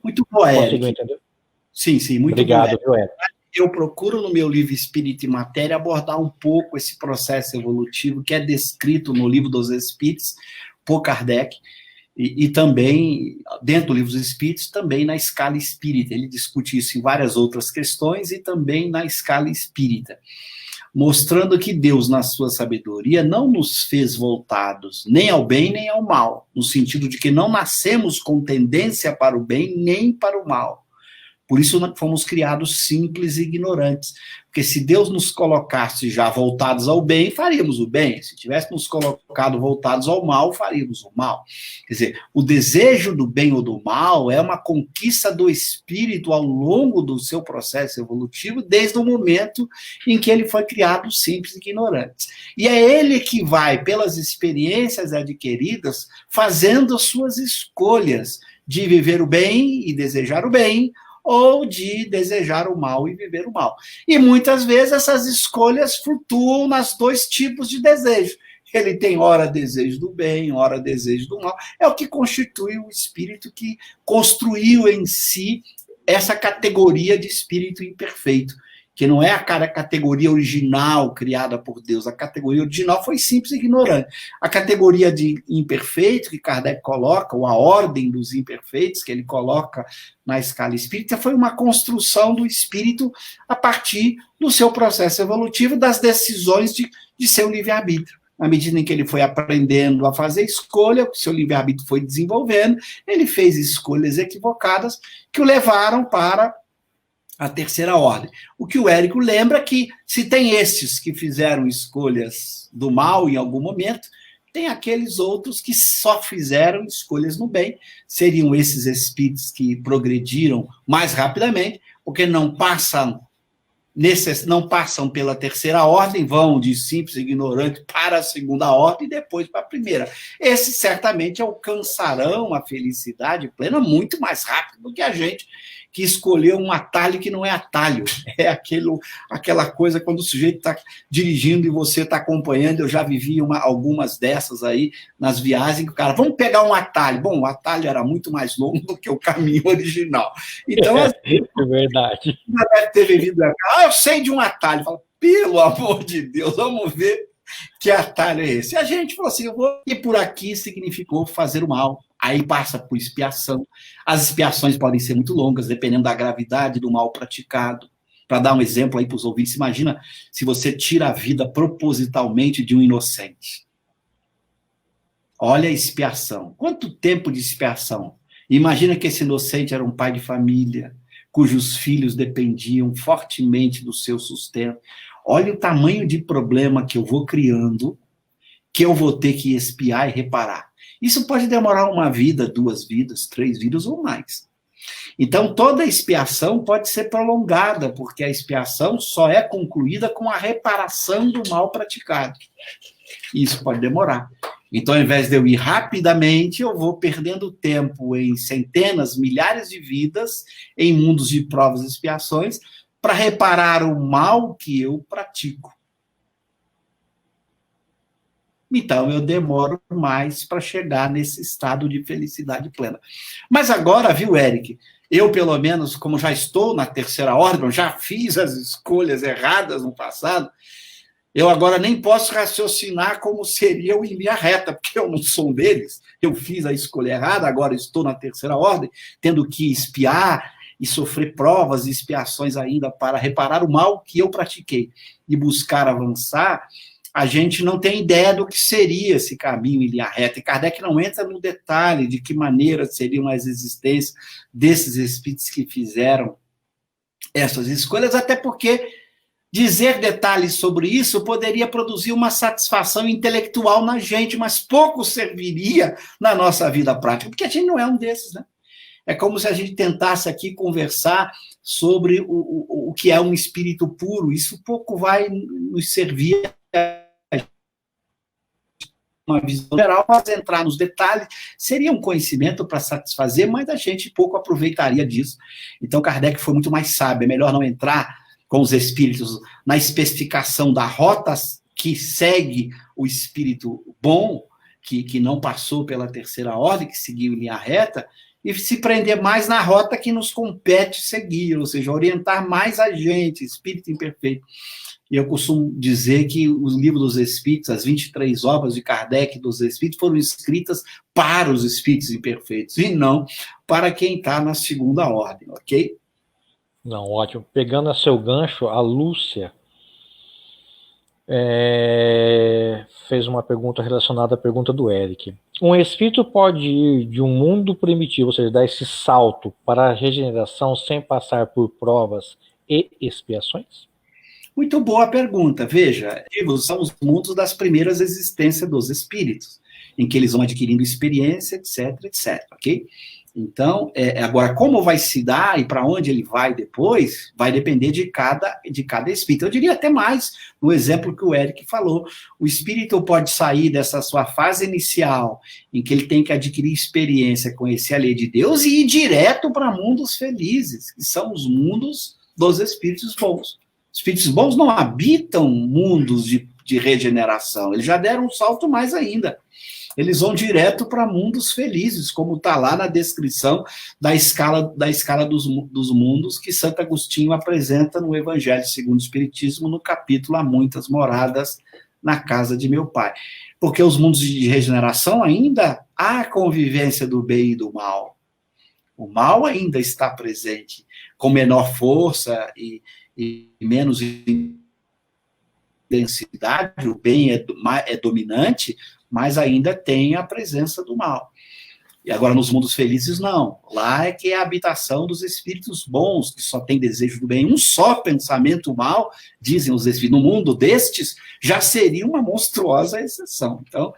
Muito bom, Eric. Conseguiu entender? Sim, muito Obrigado, bom, Eric. Eu procuro, no meu livro Espírito e Matéria, abordar um pouco esse processo evolutivo que é descrito no Livro dos Espíritos, por Kardec, e também, dentro do Livro dos Espíritos, também na escala espírita. Ele discute isso em várias outras questões e também na escala espírita, mostrando que Deus, na sua sabedoria, não nos fez voltados nem ao bem nem ao mal, no sentido de que não nascemos com tendência para o bem nem para o mal. Por isso fomos criados simples e ignorantes. Porque se Deus nos colocasse já voltados ao bem, faríamos o bem. Se tivéssemos colocado voltados ao mal, faríamos o mal. Quer dizer, o desejo do bem ou do mal é uma conquista do espírito ao longo do seu processo evolutivo, desde o momento em que ele foi criado simples e ignorante. E é ele que vai, pelas experiências adquiridas, fazendo suas escolhas de viver o bem e desejar o bem, ou de desejar o mal e viver o mal. E muitas vezes essas escolhas flutuam nos dois tipos de desejo. Ele tem ora desejo do bem, ora desejo do mal. É o que constitui o espírito que construiu em si essa categoria de espírito imperfeito, que não é a categoria original criada por Deus. A categoria original foi simples e ignorante. A categoria de imperfeito, que Kardec coloca, ou a ordem dos imperfeitos, que ele coloca na escala espírita, foi uma construção do espírito a partir do seu processo evolutivo, das decisões de seu livre-arbítrio. à medida em que ele foi aprendendo a fazer escolha, o seu livre-arbítrio foi desenvolvendo, ele fez escolhas equivocadas que o levaram para a terceira ordem. O que o Érico lembra é que, se tem estes que fizeram escolhas do mal em algum momento, tem aqueles outros que só fizeram escolhas no bem, seriam esses espíritos que progrediram mais rapidamente, porque não passam pela terceira ordem, vão de simples ignorante para a segunda ordem e depois para a primeira. Esses certamente alcançarão a felicidade plena muito mais rápido do que a gente que escolheu um atalho que não é atalho. É aquela coisa quando o sujeito está dirigindo e você está acompanhando. Eu já vivi algumas dessas aí nas viagens, que o cara, vamos pegar um atalho. Bom, o atalho era muito mais longo do que o caminho original. Então, é verdade. Já deve ter vivido eu sei de um atalho. Fala, pelo amor de Deus, vamos ver que atalho é esse. A gente falou assim, eu vou ir por aqui, significou fazer o mal. Aí passa por expiação. As expiações podem ser muito longas, dependendo da gravidade do mal praticado. Para dar um exemplo aí para os ouvintes, imagina se você tira a vida propositalmente de um inocente. Olha a expiação. Quanto tempo de expiação? Imagina que esse inocente era um pai de família, cujos filhos dependiam fortemente do seu sustento. Olha o tamanho de problema que eu vou criando, que eu vou ter que expiar e reparar. Isso pode demorar uma vida, 2 vidas, 3 vidas ou mais. Então, toda expiação pode ser prolongada, porque a expiação só é concluída com a reparação do mal praticado. Isso pode demorar. Então, ao invés de eu ir rapidamente, eu vou perdendo tempo em centenas, milhares de vidas, em mundos de provas e expiações, para reparar o mal que eu pratico. Então, eu demoro mais para chegar nesse estado de felicidade plena. Mas agora, viu, Eric, eu, pelo menos, como já estou na terceira ordem, já fiz as escolhas erradas no passado, eu agora nem posso raciocinar como seria eu em linha reta, porque eu não sou um deles. Eu fiz a escolha errada, agora estou na terceira ordem, tendo que espiar e sofrer provas e expiações ainda para reparar o mal que eu pratiquei e buscar avançar. A gente não tem ideia do que seria esse caminho em linha reta. E Kardec não entra no detalhe de que maneira seriam as existências desses espíritos que fizeram essas escolhas, até porque dizer detalhes sobre isso poderia produzir uma satisfação intelectual na gente, mas pouco serviria na nossa vida prática, porque a gente não é um desses, né? É como se a gente tentasse aqui conversar sobre o que é um espírito puro. Isso pouco vai nos servir uma visão geral, mas entrar nos detalhes seria um conhecimento para satisfazer, mas a gente pouco aproveitaria disso. Então, Kardec foi muito mais sábio. É melhor não entrar com os espíritos na especificação da rota que segue o espírito bom, que não passou pela terceira ordem, que seguiu em linha reta, e se prender mais na rota que nos compete seguir, ou seja, orientar mais a gente, espírito imperfeito. E eu costumo dizer que os livros dos Espíritos, as 23 obras de Kardec dos Espíritos, foram escritas para os espíritos imperfeitos, e não para quem está na segunda ordem, ok? Não, ótimo. Pegando a seu gancho, a Lúcia fez uma pergunta relacionada à pergunta do Eric. Um espírito pode ir de um mundo primitivo, ou seja, dar esse salto para a regeneração sem passar por provas e expiações? Muito boa pergunta. Veja, são os mundos das primeiras existências dos espíritos, em que eles vão adquirindo experiência, etc, etc, ok? Então, agora, como vai se dar e para onde ele vai depois, vai depender de cada espírito. Eu diria até mais, no exemplo que o Eric falou, o espírito pode sair dessa sua fase inicial, em que ele tem que adquirir experiência, conhecer a lei de Deus, e ir direto para mundos felizes, que são os mundos dos espíritos bons. Espíritos bons não habitam mundos de regeneração, eles já deram um salto mais ainda. Eles vão direto para mundos felizes, como está lá na descrição da escala dos mundos que Santo Agostinho apresenta no Evangelho segundo o Espiritismo, no capítulo Há Muitas Moradas na Casa de Meu Pai. Porque os mundos de regeneração ainda há convivência do bem e do mal. O mal ainda está presente, com menor força e menos densidade, o bem é dominante, mas ainda tem a presença do mal. E agora, nos mundos felizes, não. Lá é que é a habitação dos espíritos bons, que só tem desejo do bem. Um só pensamento mal, dizem os espíritos, no mundo destes, já seria uma monstruosa exceção. Então,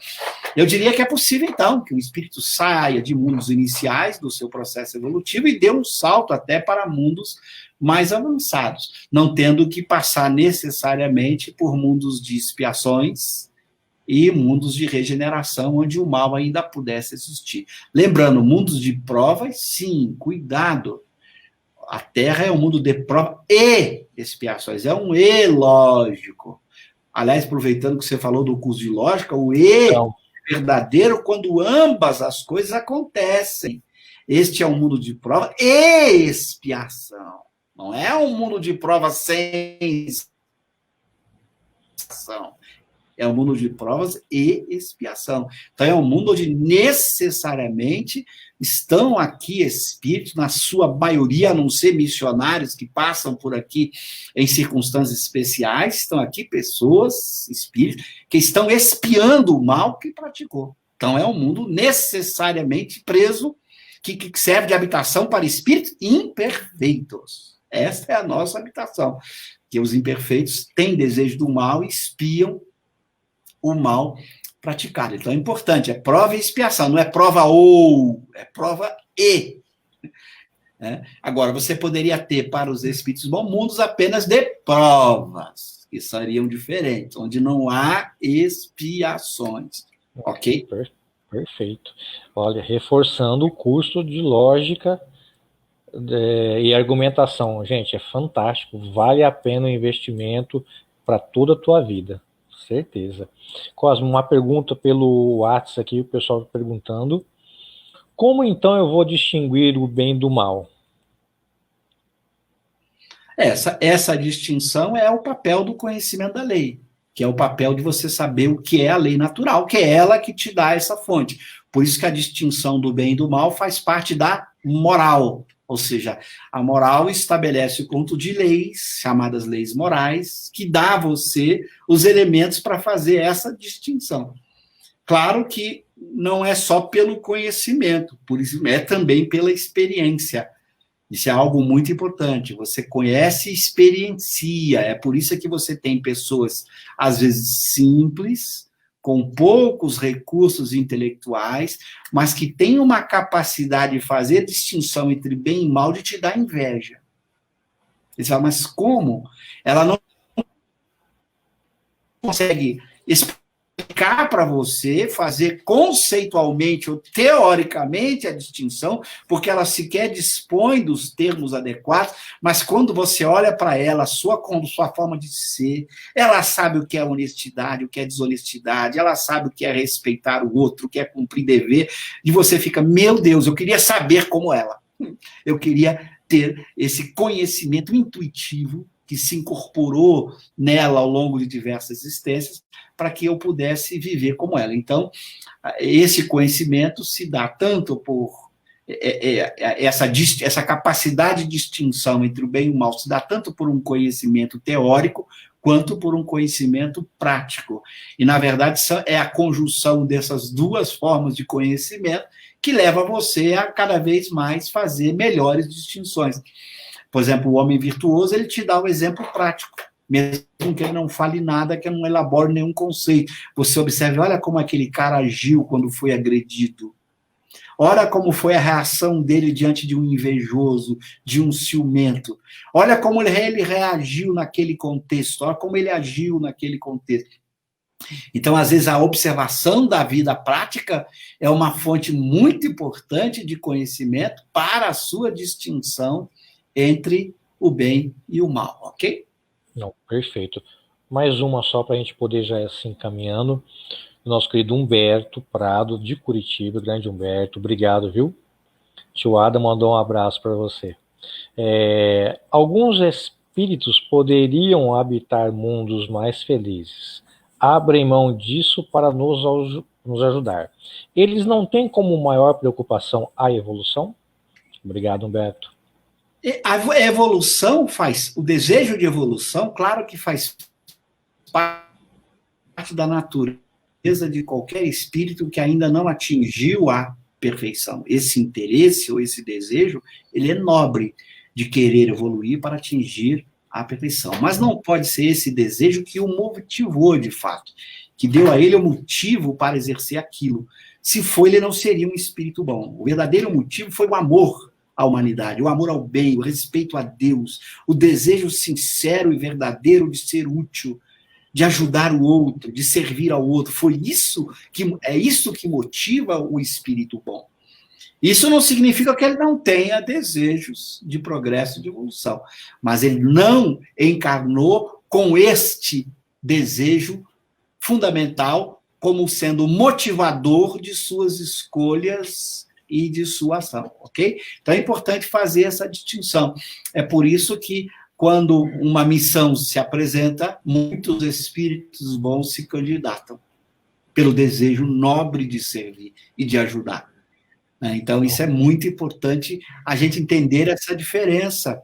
eu diria que é possível, então, que o espírito saia de mundos iniciais do seu processo evolutivo e dê um salto até para mundos mais avançados, não tendo que passar necessariamente por mundos de expiações e mundos de regeneração, onde o mal ainda pudesse existir. Lembrando, mundos de provas, sim, cuidado. A Terra é um mundo de prova e expiações, é um E lógico. Aliás, aproveitando que você falou do curso de lógica, o E é verdadeiro quando ambas as coisas acontecem. Este é um mundo de prova e expiação. Não é um mundo de prova sem expiação. É um mundo de provas e expiação. Então, é um mundo onde necessariamente estão aqui espíritos, na sua maioria, a não ser missionários que passam por aqui em circunstâncias especiais, estão aqui pessoas, espíritos, que estão expiando o mal que praticou. Então, é um mundo necessariamente preso, que serve de habitação para espíritos imperfeitos. Essa é a nossa habitação. Que os imperfeitos têm desejo do mal e espiam o mal praticado. Então é importante, é prova e expiação, não é prova ou, é prova e. Agora, você poderia ter para os espíritos bons mundos apenas de provas, que seriam diferentes, onde não há expiações. Ok? Perfeito. Olha, reforçando o curso de lógica e argumentação. Gente, é fantástico, vale a pena o investimento para toda a tua vida. Certeza. Cosmo, uma pergunta pelo WhatsApp aqui, o pessoal perguntando. Como então eu vou distinguir o bem do mal? Essa distinção é o papel do conhecimento da lei, que é o papel de você saber o que é a lei natural, que é ela que te dá essa fonte. Por isso que a distinção do bem e do mal faz parte da moral. Ou seja, a moral estabelece o conjunto de leis, chamadas leis morais, que dá a você os elementos para fazer essa distinção. Claro que não é só pelo conhecimento, por isso é também pela experiência. Isso é algo muito importante. Você conhece e experiencia. É por isso que você tem pessoas, às vezes, simples, com poucos recursos intelectuais, mas que têm uma capacidade de fazer distinção entre bem e mal, de te dar inveja. Você fala, mas como? Ela não consegue explicar para você, fazer conceitualmente ou teoricamente a distinção, porque ela sequer dispõe dos termos adequados, mas quando você olha para ela, sua forma de ser, ela sabe o que é honestidade, o que é desonestidade, ela sabe o que é respeitar o outro, o que é cumprir dever, e você fica, meu Deus, eu queria saber como ela. Eu queria ter esse conhecimento intuitivo que se incorporou nela ao longo de diversas existências, para que eu pudesse viver como ela. Então, esse conhecimento se dá tanto por essa capacidade de distinção entre o bem e o mal, se dá tanto por um conhecimento teórico, quanto por um conhecimento prático. E, na verdade, é a conjunção dessas duas formas de conhecimento que leva você a cada vez mais fazer melhores distinções. Por exemplo, o homem virtuoso, ele te dá um exemplo prático, mesmo que ele não fale nada, que não elabore nenhum conceito. Você observe, olha como aquele cara agiu quando foi agredido. Olha como foi a reação dele diante de um invejoso, de um ciumento. Olha como ele reagiu naquele contexto, olha como ele agiu naquele contexto. Então, às vezes, a observação da vida prática é uma fonte muito importante de conhecimento para a sua distinção entre o bem e o mal, ok? Não, perfeito. Mais uma só para a gente poder já ir assim caminhando. Nosso querido Humberto Prado, de Curitiba, grande Humberto, obrigado, viu? Tio Ada mandou um abraço para você. Alguns espíritos poderiam habitar mundos mais felizes. Abrem mão disso para nos ajudar. Eles não têm como maior preocupação a evolução? Obrigado, Humberto. A evolução o desejo de evolução, claro que faz parte da natureza de qualquer espírito que ainda não atingiu a perfeição. Esse interesse ou esse desejo, ele é nobre de querer evoluir para atingir a perfeição. Mas não pode ser esse desejo que o motivou de fato, que deu a ele o motivo para exercer aquilo. Se foi, ele não seria um espírito bom. O verdadeiro motivo foi o amor à humanidade, o amor ao bem, o respeito a Deus, o desejo sincero e verdadeiro de ser útil, de ajudar o outro, de servir ao outro. É isso que motiva o espírito bom. Isso não significa que ele não tenha desejos de progresso e de evolução, mas ele não encarnou com este desejo fundamental como sendo motivador de suas escolhas e de sua ação, ok? Então é importante fazer essa distinção. É por isso que, quando uma missão se apresenta, muitos espíritos bons se candidatam, pelo desejo nobre de servir e de ajudar. Então, isso é muito importante a gente entender essa diferença,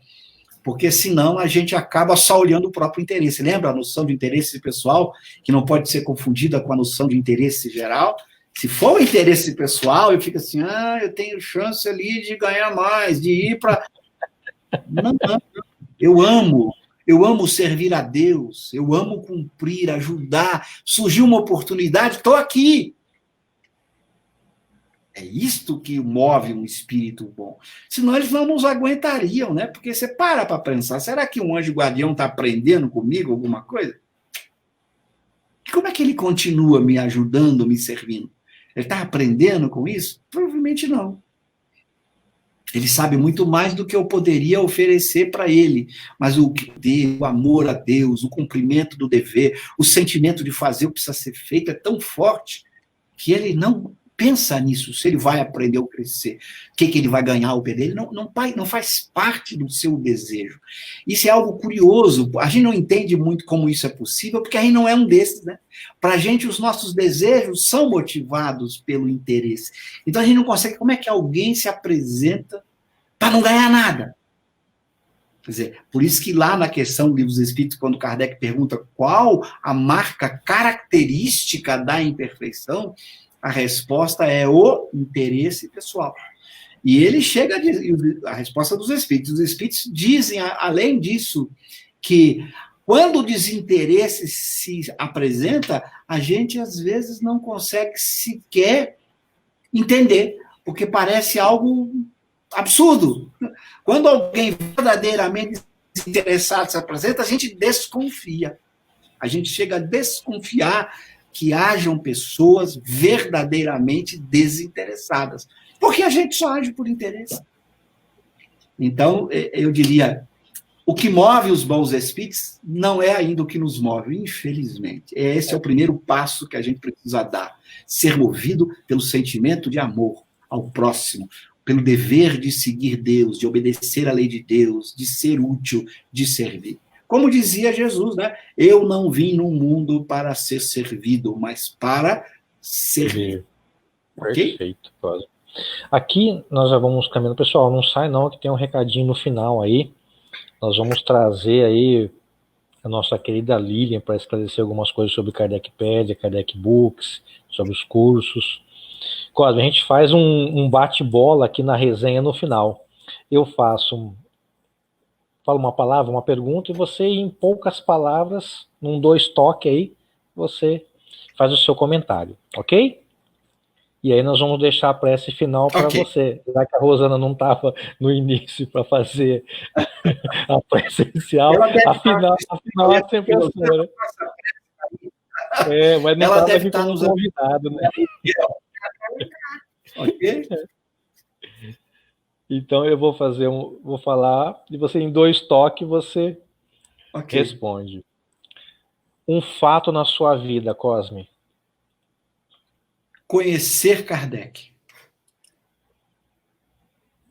porque senão a gente acaba só olhando o próprio interesse. Lembra a noção de interesse pessoal, que não pode ser confundida com a noção de interesse geral? Se for o interesse pessoal, eu fico assim, eu tenho chance ali de ganhar mais, de ir para... Não. Eu amo servir a Deus, eu amo cumprir, ajudar. Surgiu uma oportunidade, estou aqui. É isto que move um espírito bom. Senão eles não nos aguentariam, né? Porque você para pensar, será que um anjo guardião está aprendendo comigo alguma coisa? E como é que ele continua me ajudando, me servindo? Ele está aprendendo com isso? Provavelmente não. Ele sabe muito mais do que eu poderia oferecer para ele. Mas o amor a Deus, o cumprimento do dever, o sentimento de fazer o que precisa ser feito é tão forte que ele não pensa nisso, se ele vai aprender ou crescer, o que ele vai ganhar ou perder. Ele não faz parte do seu desejo. Isso é algo curioso. A gente não entende muito como isso é possível, porque a gente não é um desses, né? Para a gente, os nossos desejos são motivados pelo interesse. Então, a gente não consegue... Como é que alguém se apresenta para não ganhar nada? Quer dizer, por isso que lá na questão do Livro dos Espíritos, quando Kardec pergunta qual a marca característica da imperfeição, a resposta é o interesse pessoal. E ele chega a dizer, a resposta dos Espíritos. Os Espíritos dizem, além disso, que quando o desinteresse se apresenta, a gente às vezes não consegue sequer entender, porque parece algo absurdo. Quando alguém verdadeiramente desinteressado se apresenta, a gente desconfia. A gente chega a desconfiar que hajam pessoas verdadeiramente desinteressadas, porque a gente só age por interesse. Então, eu diria, o que move os bons espíritos não é ainda o que nos move, infelizmente. Esse é o primeiro passo que a gente precisa dar, ser movido pelo sentimento de amor ao próximo, pelo dever de seguir Deus, de obedecer à lei de Deus, de ser útil, de servir. Como dizia Jesus, né? Eu não vim no mundo para ser servido, mas para servir. Okay? Perfeito. Aqui nós já vamos caminhando. Pessoal, não sai não, que tem um recadinho no final aí. Nós vamos trazer aí a nossa querida Lilian para esclarecer algumas coisas sobre Kardecpedia, Kardec Books, sobre os cursos. Cosme, a gente faz um bate-bola aqui na resenha no final. Eu falo uma palavra, uma pergunta, e você, em poucas palavras, num 2 toques aí, você faz o seu comentário, ok? E aí nós vamos deixar a prece final para você, já que a Rosana não estava no início para fazer a prece inicial, afinal é sempre a sua, né? Mas não estava aqui como convidado, né? Ok? Então eu vou falar, e você, em 2 toques, você responde. Um fato na sua vida, Cosme. Conhecer Kardec.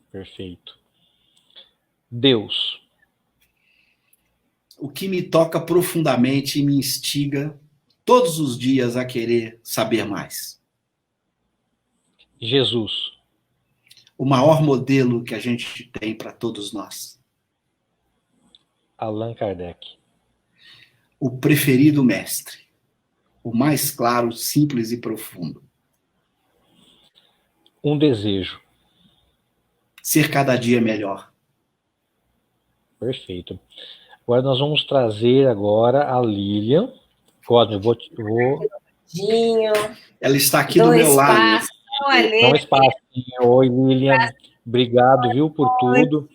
Perfeito. Deus. O que me toca profundamente e me instiga todos os dias a querer saber mais. Jesus. O maior modelo que a gente tem para todos nós. Allan Kardec. o preferido mestre? O mais claro, simples e profundo. Um desejo. Ser cada dia melhor. Perfeito. Agora nós vamos trazer agora a Lilian. Cosme, eu vou... Ela está aqui do meu lado. Dá um espacinho. Oi, Lilian. Obrigado, viu, por tudo.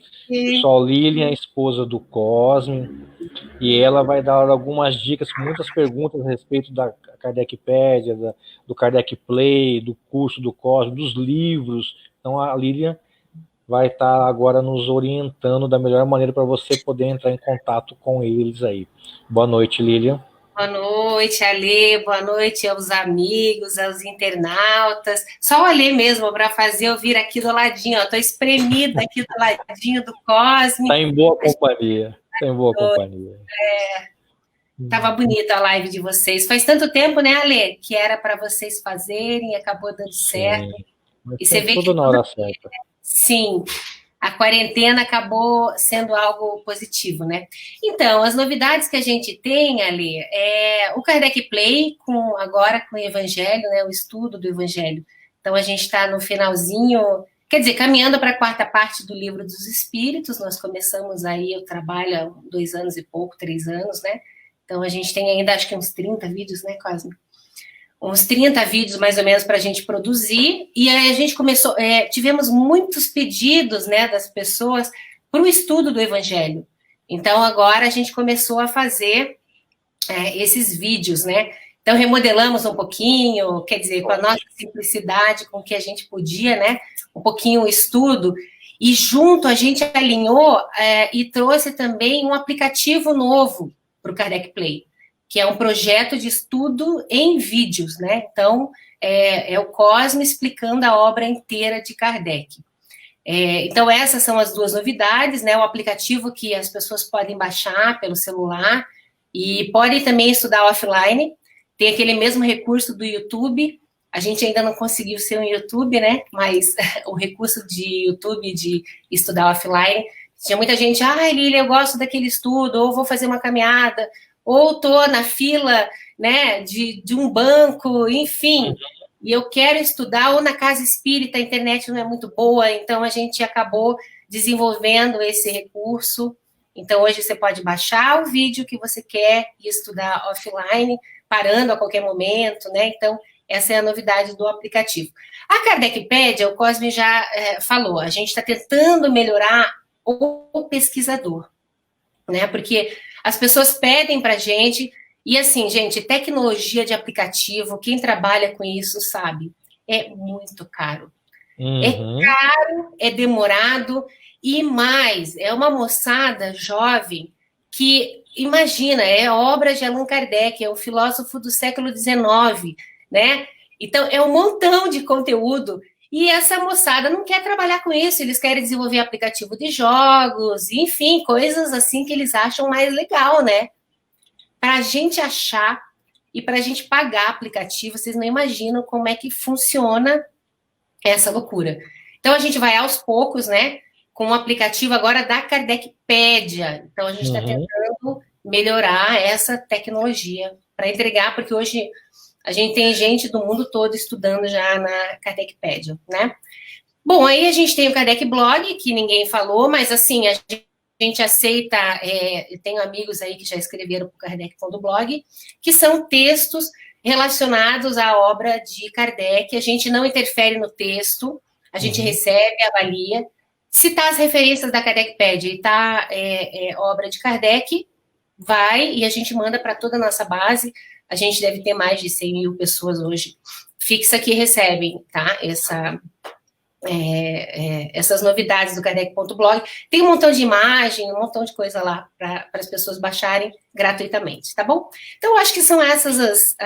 Sou Lilian, esposa do Cosme, e ela vai dar algumas dicas, muitas perguntas a respeito da Kardecpédia, do Kardec Play, do curso do Cosme, dos livros. Então a Lilian vai estar agora nos orientando da melhor maneira para você poder entrar em contato com eles aí. Boa noite, Lilian. Boa noite, Alê. Boa noite aos amigos, aos internautas. Só o Alê mesmo para fazer eu vir aqui do ladinho. Estou espremida aqui do ladinho do Cosme. Está em boa companhia. Está em boa companhia. Tava bonita a live de vocês. Faz tanto tempo, né, Alê, que era para vocês fazerem, acabou dando certo. E você vê tudo na hora certa. Sim. A quarentena acabou sendo algo positivo, né? Então, as novidades que a gente tem ali é o Kardec Play, agora com o Evangelho, né? O estudo do Evangelho. Então, a gente está no finalzinho, quer dizer, caminhando para a quarta parte do Livro dos Espíritos. Nós começamos aí o trabalho há 2 anos e pouco, 3 anos, né? Então, a gente tem ainda, acho que uns 30 vídeos, né, Cosme? Uns 30 vídeos, mais ou menos, para a gente produzir, e aí a gente começou, tivemos muitos pedidos, né, das pessoas para o estudo do Evangelho. Então, agora a gente começou a fazer esses vídeos, né? Então, remodelamos um pouquinho, quer dizer, com a nossa simplicidade, com o que a gente podia, né? Um pouquinho o estudo, e junto a gente alinhou e trouxe também um aplicativo novo para o Kardec Play, que é um projeto de estudo em vídeos, né? Então, é o Cosme explicando a obra inteira de Kardec. Então, essas são as 2 novidades, né? O aplicativo que as pessoas podem baixar pelo celular e podem também estudar offline. Tem aquele mesmo recurso do YouTube. A gente ainda não conseguiu ser um YouTube, né? Mas o recurso de YouTube de estudar offline. Tinha muita gente, Lília, eu gosto daquele estudo, ou vou fazer uma caminhada, ou estou na fila, né, de um banco, enfim, e eu quero estudar, ou na casa espírita, a internet não é muito boa, então a gente acabou desenvolvendo esse recurso. Então, hoje você pode baixar o vídeo que você quer e estudar offline, parando a qualquer momento, né? Então, essa é a novidade do aplicativo. A Kardecpédia, o Cosme já falou, a gente está tentando melhorar o pesquisador, né? Porque as pessoas pedem para a gente, e assim, gente, tecnologia de aplicativo, quem trabalha com isso sabe, é muito caro. É caro, é demorado, e mais, é uma moçada jovem que, imagina, é obra de Allan Kardec, é um filósofo do século XIX, né? Então, é um montão de conteúdo, e essa moçada não quer trabalhar com isso, eles querem desenvolver aplicativo de jogos, enfim, coisas assim que eles acham mais legal, né? Para a gente achar e para a gente pagar aplicativo, vocês não imaginam como é que funciona essa loucura. Então, a gente vai aos poucos, né? Com o aplicativo agora da Kardecpédia. Então, a gente está tentando melhorar essa tecnologia para entregar, porque hoje a gente tem gente do mundo todo estudando já na Kardecpédia, né? Bom, aí a gente tem o Kardec Blog, que ninguém falou, mas assim, a gente aceita, eu tenho amigos aí que já escreveram para o Kardec.blog, que são textos relacionados à obra de Kardec. A gente não interfere no texto, a gente recebe, avalia. Se está as referências da Kardecpédia e está obra de Kardec, vai e a gente manda para toda a nossa base. A gente deve ter mais de 100 mil pessoas hoje fixa que recebem, tá? Essas novidades do Kardec.blog. Tem um montão de imagem, um montão de coisa lá para as pessoas baixarem gratuitamente, tá bom? Então, eu acho que são essas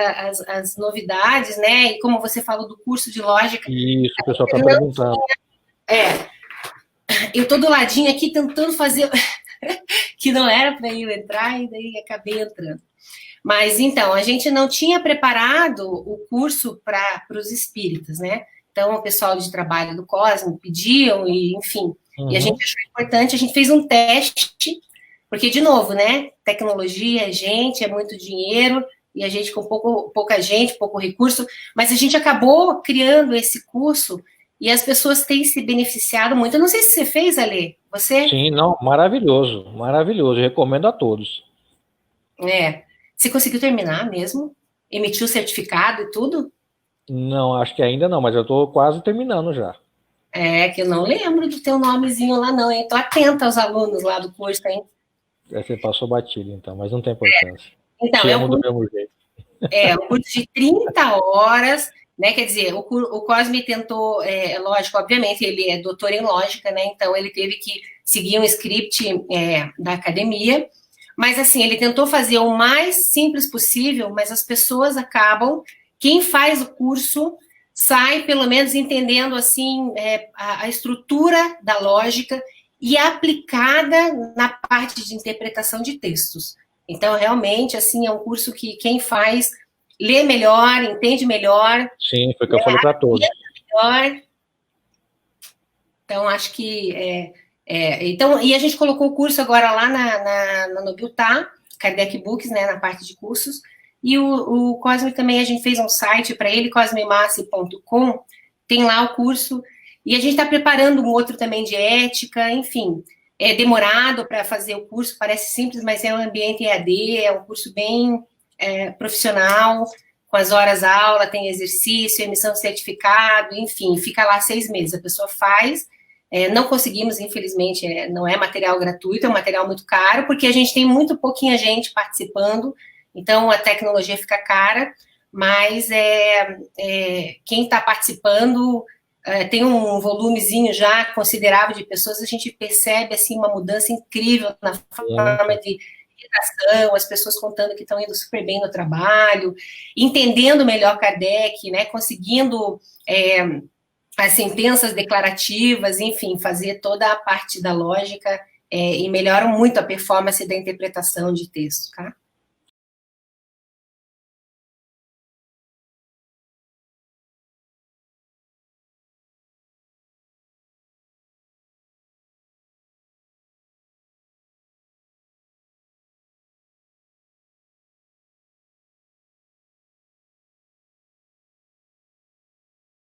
as novidades, né? E como você falou do curso de lógica... Isso, o pessoal está perguntando. Eu estou do ladinho aqui tentando fazer... que não era para eu entrar e daí acabei entrando. Mas, então, a gente não tinha preparado o curso para os espíritas, né? Então, o pessoal de trabalho do Cosme pediam, e enfim, e a gente achou importante, a gente fez um teste Porque, de novo, né, tecnologia, gente, é muito dinheiro, e a gente com pouca gente, pouco recurso, mas a gente acabou criando esse curso e as pessoas têm se beneficiado muito. Eu não sei se você fez, Ale, você? Sim, não, maravilhoso, maravilhoso, recomendo a todos. Você conseguiu terminar mesmo? Emitiu o certificado e tudo? Não, acho que ainda não, mas eu estou quase terminando já. Que eu não lembro do teu nomezinho lá não, hein? Tô atenta aos alunos lá do curso, hein? Você passou batido, então, mas não tem importância. Então, Te amo do mesmo jeito. Um curso de 30 horas, né? Quer dizer, o Cosme tentou, lógico, obviamente, ele é doutor em lógica, né? Então, ele teve que seguir um script da academia, mas, assim, ele tentou fazer o mais simples possível, mas as pessoas acabam, quem faz o curso sai, pelo menos, entendendo, assim, a estrutura da lógica e aplicada na parte de interpretação de textos. Então, realmente, assim, é um curso que quem faz lê melhor, entende melhor. Sim, foi o que eu falei para todos. Melhor. Então, acho que... então, e a gente colocou o curso agora lá na Nobiltá, Kardec Books, né, na parte de cursos, e o Cosme também, a gente fez um site para ele, cosmemassi.com, tem lá o curso, e a gente está preparando um outro também de ética, enfim... É demorado para fazer o curso, parece simples, mas é um ambiente EAD, é um curso bem profissional, com as horas aula, tem exercício, emissão de certificado, enfim, fica lá 6 meses, a pessoa faz, não conseguimos, infelizmente, não é material gratuito, é um material muito caro, porque a gente tem muito pouquinha gente participando, então a tecnologia fica cara, mas quem está participando... tem um volumezinho já considerável de pessoas, a gente percebe assim, uma mudança incrível na forma de redação, as pessoas contando que estão indo super bem no trabalho, entendendo melhor Kardec, né, conseguindo as sentenças declarativas, enfim, fazer toda a parte da lógica e melhoram muito a performance da interpretação de texto, tá?